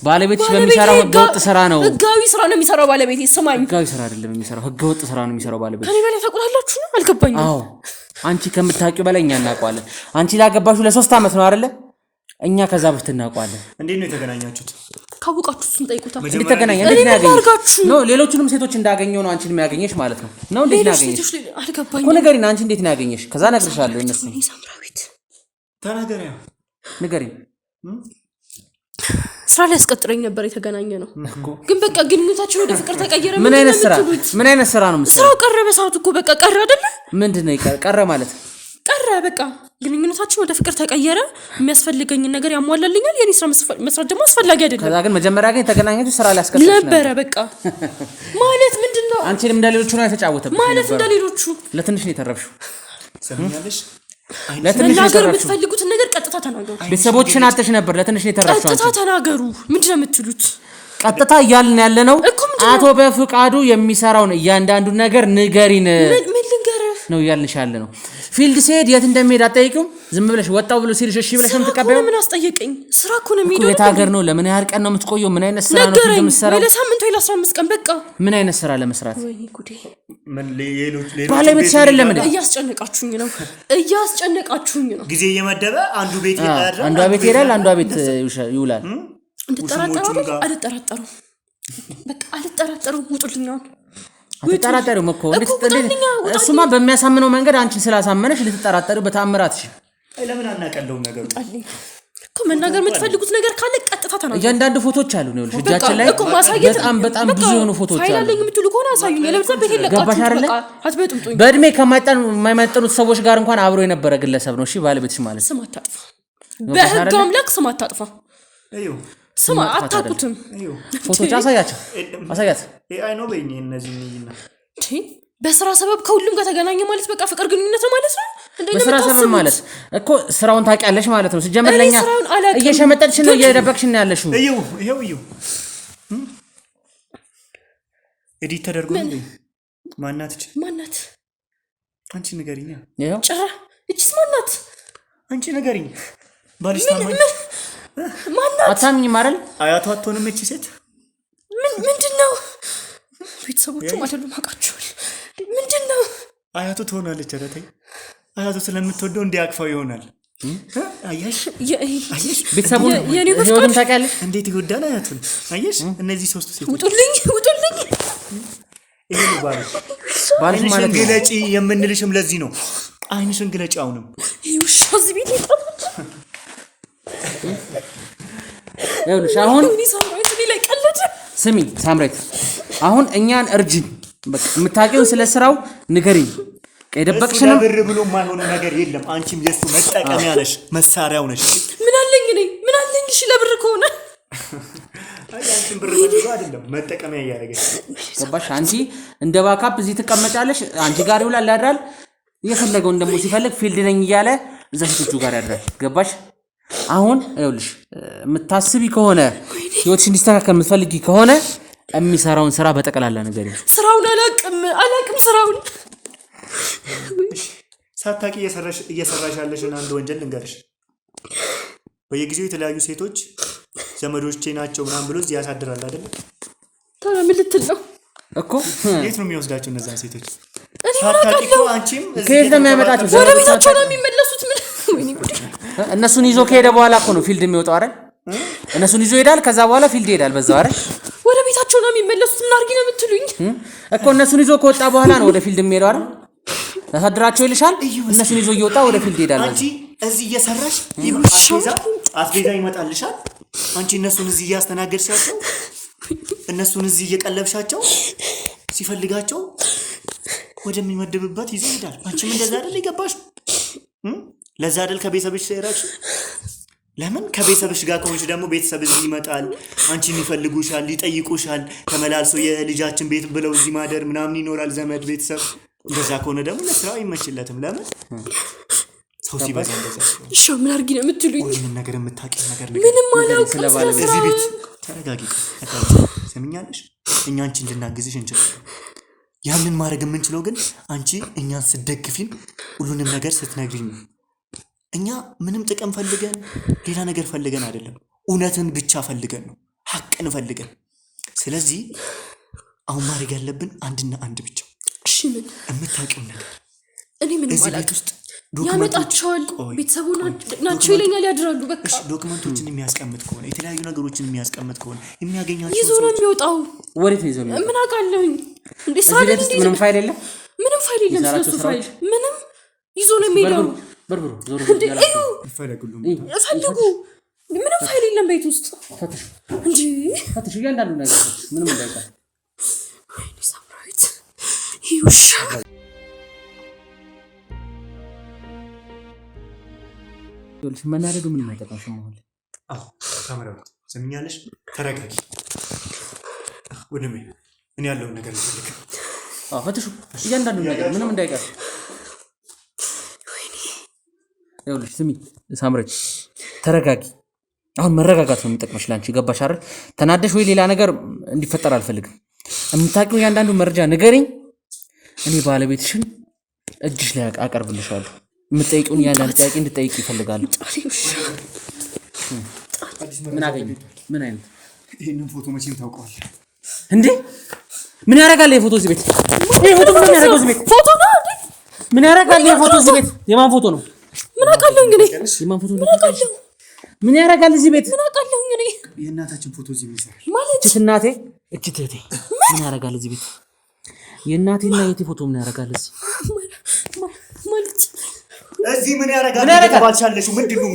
ባለቤትሽ በሚሰራው ህገወጥ ስራ ነው። ህጋዊ ስራ ነው የሚሰራው ባለቤቴ። ስማኝ፣ ህጋዊ ስራ አይደለም የሚሰራው፣ ህገወጥ ስራ ነው የሚሰራው ባለቤት። ከኔ በላይ ታውቁታላችሁ ነው? አልገባኝም። አዎ አንቺ ከምታውቂው በላይ እኛ እናውቀዋለን። አንቺ ላገባሽው ለ3 አመት ነው አይደለ? እኛ ከዛ በፊት እናውቀዋለን። እንዴት ነው የተገናኛችሁት? ካወቃችሁ እሱን ጠይቁታ። እንዴት ተገናኘ? እንዴት ነው ያገኘሽ? ነው ሌሎቹንም ሴቶች እንዳገኘው ነው አንቺን የሚያገኘሽ ማለት ነው? ነው እንዴት ነው ያገኘሽ? አልገባኝም እኮ ንገሪኝ። አንቺ እንዴት ነው ያገኘሽ? ከዛ እነግርሻለሁ። እነሱ ሳምራዊት ተናገሪያ ንገሪኝ። ስራ ላይ ያስቀጥረኝ ነበር። የተገናኘ ነው ግን በቃ ግንኙነታችን ወደ ፍቅር ተቀየረ። ምን አይነት ስራ ነው የምትሰራው? ስራው ቀረ በሰዓቱ እኮ በቃ ቀረ አይደለ? ምንድነው ቀረ ማለት? ቀረ በቃ ግንኙነታችን ወደ ፍቅር ተቀየረ። የሚያስፈልገኝን ነገር ያሟላልኛል። የኔ ስራ መስራት ደግሞ አስፈላጊ አይደለም። ከዛ ግን መጀመሪያ ግን የተገናኘው ስራ ላይ ያስቀጥረሽ ነበር። በቃ ማለት ምንድነው? አንቺንም እንደሌሎቹ ነው የተጫወተብሽ ማለት እንደሌሎቹ ለትንሽ ነው የተረፍሽው። ሰምኛለሽ? ለትንሽ የምትፈልጉትን ነገር ቀጥታ ተናገሩ። ቤተሰቦችን አጥተሽ ነበር። ለትንሽ ነው የተረፍሽው። ቀጥታ ተናገሩ። ምንድነው የምትሉት? ቀጥታ እያልን ያለ ነው። አቶ በፍቃዱ የሚሰራውን እያንዳንዱ ነገር ንገሪን። ምን ልንገርህ ነው እያልንሽ ያለ ነው። ፊልድ ሲሄድ የት እንደሚሄድ አትጠይቂውም? ዝም ብለሽ ወጣው ብሎ ሲልሽ እሺ ብለሽ የምትቀበይው? ምን አስጠየቀኝ? ስራ እኮ ነው የሚሄደው። የት ሀገር ነው? ለምን ያህል ቀን ነው የምትቆየው? ምን አይነት ስራ ነው የምትሰራው? ለሳምንት ወይ ለ15 ቀን በቃ። ምን አይነት ስራ ለመስራት? ወይኔ ጉዴ! ባለቤትሽ አይደለም እንዴ? እያስጨነቃችሁኝ ነው። ጊዜ እየመደበ አንዱ ቤት ይሄዳል፣ አንዷ ቤት ይሄዳል፣ አንዷ ቤት ይውላል። እንድጠራጠረው አልጠራጠረው። በቃ አልጠራጠረው። ውጡልኝ አሁን። አትጠራጠሪውም እኮ እሱማ በሚያሳምነው መንገድ አንቺን ስላሳመነሽ ልትጠራጠሪው በተአምራትሽ። ለምን አናቀለው ነገሩ? እኮ መናገር የምትፈልጉት ነገር ካለ ቀጥታ ተናገሩ። እያንዳንዱ ፎቶዎች አሉ ነው እጃችን ላይ በጣም ብዙ የሆኑ ፎቶዎች አሉ። ፋይል የምትሉ ከሆነ አሳዩኝ። ለምሳሌ ቤት ለቃችሁ አትበጥብጡኝ። በእድሜ የማይመጥኑት ሰዎች ጋር እንኳን አብሮ የነበረ ግለሰብ ነው። እሺ ባለቤትሽ ማለት ስም አታጥፋ። በህግ አምላክ ስም አታጥፋ። ስማ አታቁትም። ፎቶዎች አሳያት። ኤአይ ነው በእኛ እነዚህ ነኝና በስራ ሰበብ ከሁሉም ጋር ተገናኘ ማለት በቃ ፍቅር ግንኙነት ነው ማለት ነው። በስራ ሰበብ ማለት እኮ ስራውን ታውቂያለሽ ማለት ነው። ሲጀመር ለኛ እየሸመጠልሽ ነው እየደበቅሽ ነው ያለሽው። ይሄው ኤዲት ተደርጎ ነው። ማናት? አንቺ ንገሪኛ። ይሄው ጭራ እቺስ ማናት? አንቺ ንገሪኝ። ባልሽ ታማኝ ማናት? አታምኚም አይደል? አያቷ አትሆንም እቺ ሴት? ምንድነው? ቤተሰቦቹ አይደሉም አውቃቸዋለሁ። ምንድነው? አያቱ ትሆናለች። ኧረ ተይ፣ አያቱ ስለምትወደው እንዲያቅፋው ይሆናል። አየሽ ቤተሰቡን ህይወቱን ታውቂያለሽ እንዴት ይወዳል አያቱን አየሽ እነዚህ ሶስቱ ሴቶች ውጡልኝ ይሄ ነው ባልሽ ማለት ነው ግለጪ የምንልሽም ለዚህ ነው አይንሽን ግለጪ አሁንም ይውሽ እዚህ ቤት ይኸውልሽ አሁን ሳምራዊት ላይ ቀለደ ስሚ ሳምራዊት አሁን እኛን እርጅን በቃ የምታውቂውን ስለ ስራው ንገሪኝ ከደበቅሽንም ብር ብሎ የማይሆነ ነገር የለም አንቺም የሱ መጠቀሚያ ነሽ መሳሪያው ነሽ ምን አለኝ እሺ ለብር ከሆነ አንቺም ብር ብሎ አይደለም መጠቀሚያ ያያረገሽ ገባሽ አንቺ እንደ ባካፕ እዚህ ትቀመጫለሽ አንቺ ጋር ይውላል ያድራል የፈለገውን ደግሞ ሲፈልግ ፊልድ ነኝ እያለ እዛ ሴቶቹ ጋር ያድራል ገባሽ አሁን ይኸውልሽ የምታስቢ ከሆነ ህይወትሽ እንዲስተካከል የምትፈልጊ ከሆነ የሚሰራውን ስራ በጠቅላላ ነገር ስራውን አላቅም ስራውን ሳታቂ እየሰራሽ ያለሽን አንድ ወንጀል ልንገርሽ በየጊዜው የተለያዩ ሴቶች ዘመዶቼ ናቸው ምናምን ብሎ እዚህ ያሳድራል አይደል ታዲያ ምን ልትል ነው እኮ የት ነው የሚወስዳቸው እነዛን ሴቶች እኔ ማውቃለሁ አንቺም ከየት ነው የሚያመጣቸው ወደ ቤታቸው ነው የሚመለሱት ምን ወይኔ ጉዴ እነሱን ይዞ ከሄደ በኋላ እኮ ነው ፊልድ የሚወጣው አይደል እነሱን ይዞ ይሄዳል ከዛ በኋላ ፊልድ ይሄዳል በዛው አይደል ወደ ቤታቸው ነው የሚመለሱት ምን አርጊ ነው የምትሉኝ እኮ እነሱን ይዞ ከወጣ በኋላ ነው ወደ ፊልድ የሚሄደው አይደል ያሳድራቸው ይልሻል እነሱን ይዞ እየወጣ ወደ ፊልድ ይሄዳል አንቺ እዚህ እየሰራሽ አስቤዛ ይመጣልሻል አንቺ እነሱን እዚህ እያስተናገድሻቸው እነሱን እዚህ እየቀለብሻቸው ሲፈልጋቸው ወደሚመድብበት ይዘው ይሄዳል አንቺም እንደዛ አይደል ይገባሽ ለዛ አይደል ከቤተሰብሽ ሰራሽ ለምን ከቤተሰብሽ ጋር ከሆንሽ ደግሞ ቤተሰብ እዚህ ይመጣል አንቺን ይፈልጉሻል ይጠይቁሻል ተመላልሶ የልጃችን ቤት ብለው እዚህ ማደር ምናምን ይኖራል ዘመድ ቤተሰብ እንደዛ ከሆነ ደግሞ ለስራው አይመችለትም ለምን ሰው ሲበዛ እንደዛ እሺ ምን አርጊ ነው የምትሉኝ ምን ነገር የምታውቂው ነገር ምንም አላውቅም ስለዚህ ቤት ተረጋጊ ሰምኛለሽ እኛ አንቺ እንድናግዝሽ እንችላለን ያንን ማድረግ የምንችለው ግን አንቺ እኛን ስትደግፊን ሁሉንም ነገር ስትነግሪኝ እኛ ምንም ጥቅም ፈልገን ሌላ ነገር ፈልገን አይደለም እውነትን ብቻ ፈልገን ነው ሐቅን ፈልገን ስለዚህ አሁን ማድረግ ያለብን አንድና አንድ ብቻ እሺ ምን የምታውቂው ነገር እኔ ምንም አላውቅም ያመጣቸዋል ቤተሰቡን ናቸው ይለኛል ያድራሉ በቃ እሺ ዶክመንቶችን የሚያስቀምጥ ከሆነ የተለያዩ ነገሮችን የሚያስቀምጥ ከሆነ የሚያገኛቸው ይዞ ነው የሚወጣው ወዴት ነው ይዞ የሚወጣው ምን አውቃለሁኝ እንዴ ሳይል ምንም ፋይል የለም ስለሱ ፋይል ምንም ይዞ ነው የሚሄደው በርብሩ ዞር ይፈልጉሉ ፈልጉ ምንም ፋይል የለም ቤት ውስጥ እንጂ ፈትሽ እያንዳንዱ ነገር ምንም እንዳይቀር ወይኔ ሳምራዊት ይውሻ ይኸውልሽ መናደዱ ምንም አይጠቅምሽም ማለት ካሜራው ሰምኛለሽ ተረጋጊ ወንድሜ እኔ ያለውን ነገር ልፈልግ ፈትሹ እያንዳንዱ ነገር ምንም እንዳይቀር ይኸውልሽ ስሚ ሳምራዊት ተረጋጊ አሁን መረጋጋት ነው የሚጠቅመሽ ላንቺ ገባሽ አይደል ተናደሽ ወይ ሌላ ነገር እንዲፈጠር አልፈልግም የምታውቂው እያንዳንዱ መረጃ ንገሪኝ እኔ ባለቤትሽን እጅሽ ላይ አቀርብልሻለሁ የምትጠይቂውን እያንዳንዱ ጥያቄ እንድትጠይቂ ይፈልጋሉ ምን አገኘ ምን አይነት ይሄንን ፎቶ መቼም ታውቀዋለህ እንዴ ምን ያደርጋል ይሄ ፎቶ እዚህ ቤት ይሄ ፎቶ ምን ያደርጋል እዚህ ቤት ፎቶ ነው እንዴ ምን ያደርጋል ይሄ ፎቶ እዚህ ቤት የማን ፎቶ ነው ምን አውቃለሁ እንግዲህ የማን ፎቶ ነው ምን ያደርጋል እዚህ ቤት ምን አውቃለሁ እንግዲህ የእናታችን ፎቶ እዚህ ምን ይሰራል ማለት እናቴ እህቴ ምን ያደርጋል እዚህ ቤት የእናቴና የእህቴ ፎቶ ምን ያደርጋል እዚህ ማለት እዚህ ምን ያደርጋል ተባልቻለሽ ምንድነው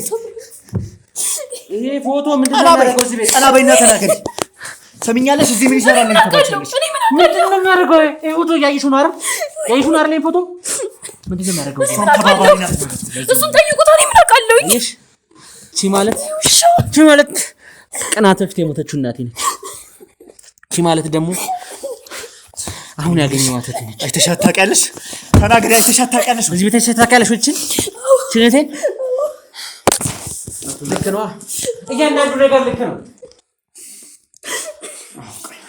ይሄ ፎቶ ምንድነው የሚያደርገው እዚህ ቤት ጠላበይና ተናገሪ ሰምኛለሽ እዚህ ምን ይሰራል ተባልቻለሽ ምንድነው የሚያደርገው ይሄ ፎቶ ያይሹን አይደል ይሄ ፎቶ ምንድነው የሚያደርገው እሱን ጠይቁት እኔ ምን አውቃለሁ ቺ ማለት ቀናት በፊት የሞተችው እናቴ ነች ቺ ማለት ደግሞ አሁን ያገኘኋት እህቴ ነች አይተሻት ታውቂያለሽ ተናገሪ አይተሻት ታውቂያለሽ እዚህ ቤት አይተሻት ታውቂያለሽ እቺ እህቴን ልክ ነው እያንዳንዱ ነገር ልክ ነው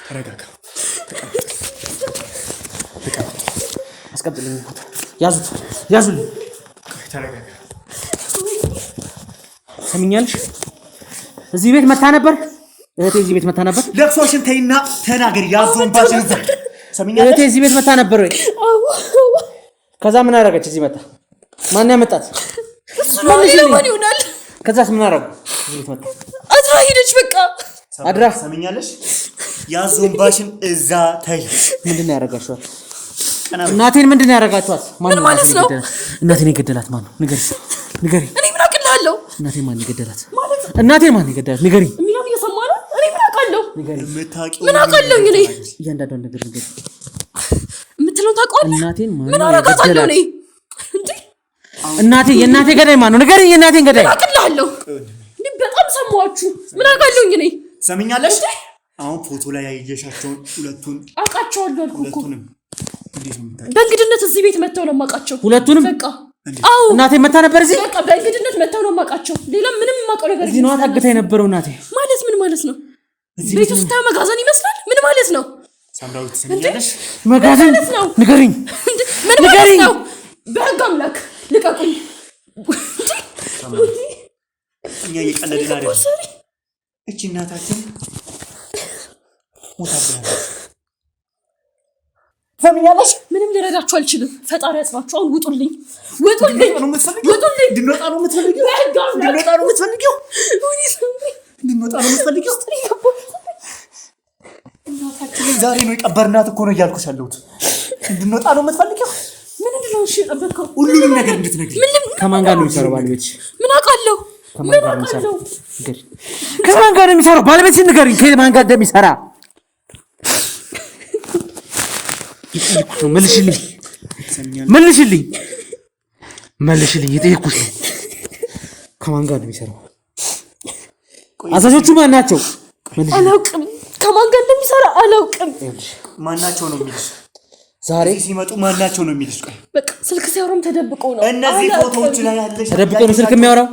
ተረጋጋ አስቀምጥልኝ ፎቶ ያዙልኝ ተረጋጋ ሰምኛለሽ እዚህ ቤት መታ ነበር እህቴ እዚህ ቤት መታ ነበር ለቅሶሽን ተይና ተናገሪ ያዞን ባሽን ሰምኛለሽ እህቴ እዚህ ቤት መታ ነበር ወይ ከዛ ምን አደረገች እዚህ መታ ማን ያመጣት እሱ ነው ሌላ ማን ይሆናል? ከዛስ ምን አደረጉ? ቤት መጣ አድራ ሄደች። በቃ አድራ ሰምኛለሽ? ያዞምባሽን እዛ ታይ። ምንድነው ያደርጋችኋት? እናቴን ምንድነው ያደርጋችኋት? ምን ማለት ነው? እናቴን የገደላት ማን ነው? ንገሪ። እኔ ምን አውቅልሃለሁ? እናቴን ማን የገደላት? እናቴን ማን የገደላት? ንገሪ። ሚሊዮን እየሰማ ነው። እኔ ምን አውቃለሁ? ምን አውቃለሁ? እኔ እያንዳንዷን ነገር ንገሪ። የምትለውን ታውቀዋለህ? እናቴን ማን ምን አደርጋታለሁ? እኔ እንዴ የእናቴ ገዳይ ማን ነው? ንገሪ። የእናቴን ገዳይ ምን አውቅልሃለሁ? እኔ በጣም ሰማችሁ። ምን አውቃለሁ? እኔ ሰምኛለሽ? አሁን ፎቶ ላይ ያየሻቸውን ሁለቱን አውቃቸዋለሁ አልኩህ እኮ። ሁለቱንም በእንግድነት እዚህ ቤት መተው ነው የማውቃቸው ሁለቱንም። በቃ አዎ፣ እናቴ መታ ነበር እዚህ። በቃ በእንግድነት መተው ነው የማውቃቸው። ሌላ ምንም የማውቀው ነገር እዚህ ነው ታግታ የነበረው እናቴ። ማለት ምን ማለት ነው? ቤት ውስጥ መጋዘን ይመስላል። ምን ማለት ነው? ሳምራዊት ሰምኛለሽ? መጋዘን ነው? ንገሪኝ። ምን ማለት ነው? በህግ አምላክ ልቀቁኝ። እኛ እየቀለድን አይደል? እቺ እናታችን ሞታብናለች። ሰምኛለሽ? ምንም ልረዳችሁ አልችልም። ፈጣሪ ያጽናችሁ። አሁን ውጡልኝ፣ ውጡልኝ፣ ውጡልኝ። እንድንወጣ ነው የምትፈልጊው? እንድንወጣ ነው የምትፈልጊው? እንድንወጣ ነው የምትፈልጊው? እናታችንን ዛሬ ነው የቀበርናት እኮ ነው እያልኩሽ ያለሁት። እንድንወጣ ነው የምትፈልጊው? ምንድን ነው እሺ የጠበቅከው? ሁሉንም ነገር እንድትነግሪኝ። ከማን ጋር ነው የሚሰራው ባለቤትሽ? ምን አውቃለሁ? ከማን ጋር ነው የሚሰራው? ከማን ጋር ነው የሚሰራው? ባለቤትሽን ንገሪኝ። ከማን ጋር እንደሚሰራ መልሽልኝ፣ መልሽልኝ፣ መልሽልኝ። የጠየኩሽ ነው። ከማን ጋር ነው የሚሰራው? አዛዦቹ ማን ናቸው? አላውቅም። ከማን ጋር እንደሚሰራ አላውቅም። ማናቸው ነው የሚልሽ? ዛሬ ሲመጡ ማናቸው ነው የሚልሽ? ቆይ በቃ ስልክ ሲያወራም ተደብቆ ነው። እነዚህ ፎቶዎች ላይ ያለሽ ተደብቆ ነው ስልክ የሚያወራው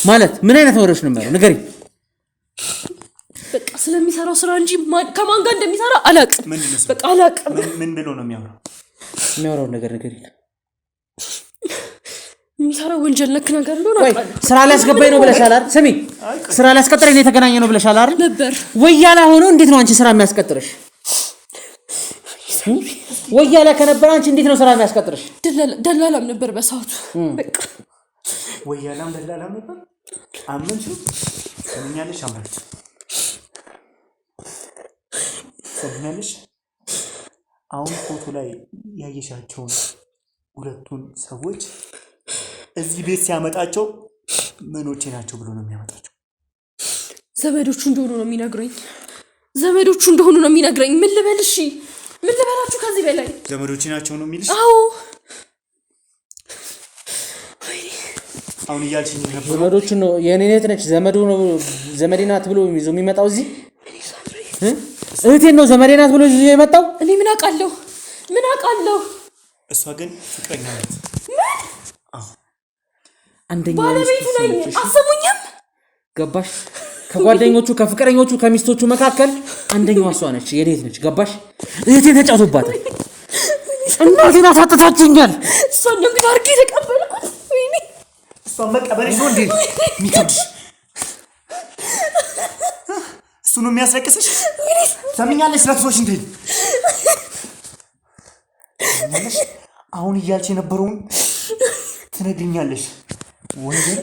ማለት ምን አይነት ወሬዎች ነው የሚያወራው? ንገሪኝ። በቃ ስለሚሰራው ስራ እንጂ ከማን ጋር እንደሚሰራ አላውቅም። በቃ አላውቅም። ምን ብሎ ነው የሚያወራው? የሚያወራው ነገር ንገሪኝ። የሚሰራው ወንጀል ነክ ነገር እንደሆነ አውቃለሁ። ስራ ላይ አስገባኝ ነው ብለሻል አይደል? ስሚ፣ ስራ ላይ አስቀጥረኝ ነው የተገናኘ ነው ብለሻል አይደል? ነበር። ወያላ ሆኖ እንዴት ነው አንቺ ስራ የሚያስቀጥርሽ? ወያላ ከነበረ አንቺ እንዴት ነው ስራ የሚያስቀጥርሽ? ደላላም ነበር በሰዓቱ። በቃ ወያላም ደላላም ነበር። አመንሽው? ሰምኛለሽ? አመንሽ? ሰምኛለሽ? አሁን ፎቶ ላይ ያየሻቸውን ሁለቱን ሰዎች እዚህ ቤት ሲያመጣቸው ምኖቼ ናቸው ብሎ ነው የሚያመጣቸው? ዘመዶቹ እንደሆኑ ነው የሚነግረኝ። ዘመዶቹ እንደሆኑ ነው የሚነግረኝ። ምን ልበል? እሺ ምን ልበላችሁ ከዚህ በላይ? ዘመዶቼ ናቸው ነው የሚልሽ? አዎ። አሁን እያልሽኝ ነበር። ዘመዶቹ ነው የኔ እህት ነች ዘመዱ ነው ዘመዴ ናት ብሎ ይዞ የሚመጣው እዚህ እህቴን ነው ዘመዴ ናት ብሎ ይዞ የመጣው። እኔ ምን አውቃለሁ? ምን አውቃለሁ? እሷ ግን ፍቅረኛ ናት። አንደኛ ባለቤቱ ነኝ። አሰሙኝም? ገባሽ? ከጓደኞቹ ከፍቅረኞቹ ከሚስቶቹ መካከል አንደኛዋ እሷ ነች፣ የኔ እህት ነች። ገባሽ? እህቴን ተጫውቶባታል። እናቴን አሳጥታችኛል። እሷን ነው ግን አድርጌ የተቀበልኩት። ወይኔ እሷን መቀበልሽ ነው እንዴ የሚከብድሽ? እሱ ነው የሚያስለቅስሽ? ሰምኛለሽ? ለቅሶሽን ተይ። አሁን እያልሽ የነበረውን ትነግሪኛለሽ። ወንጀል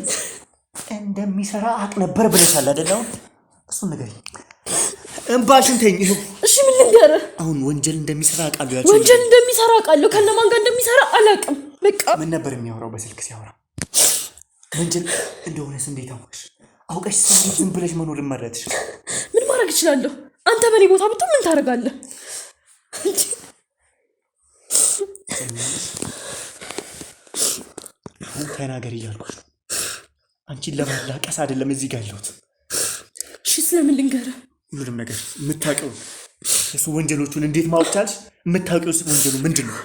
እንደሚሰራ አቅ ነበር ብለሻል አይደል? አሁን እሱን ንገሪኝ። እንባሽን ተይኝ። እሺ ምን ልንገርህ? አሁን ወንጀል እንደሚሰራ አውቃለሁ ያልሽኝ። ወንጀል እንደሚሰራ አውቃለሁ። ከነማን ጋር እንደሚሰራ አላውቅም። በቃ ምን ነበር የሚያወራው በስልክ ሲያወራ? ወንጀል እንደሆነስ እንዴት አወቅሽ? አውቀሽ ዝም ብለሽ መኖር መረጥሽ? ምን ማድረግ እችላለሁ? አንተ በኔ ቦታ ብትሆን ምን ታደርጋለህ? አሁን ተናገር እያልኩሽ ነው። አንቺን ለማላቀስ አይደለም እዚህ ጋር ያለሁት። እሺ ስለምን ልንገርህ? ሁሉንም ነገር የምታውቂው እሱ ወንጀሎቹን እንዴት ማወቅ ቻልሽ? የምታውቂው ወንጀሉ ምንድን ነው?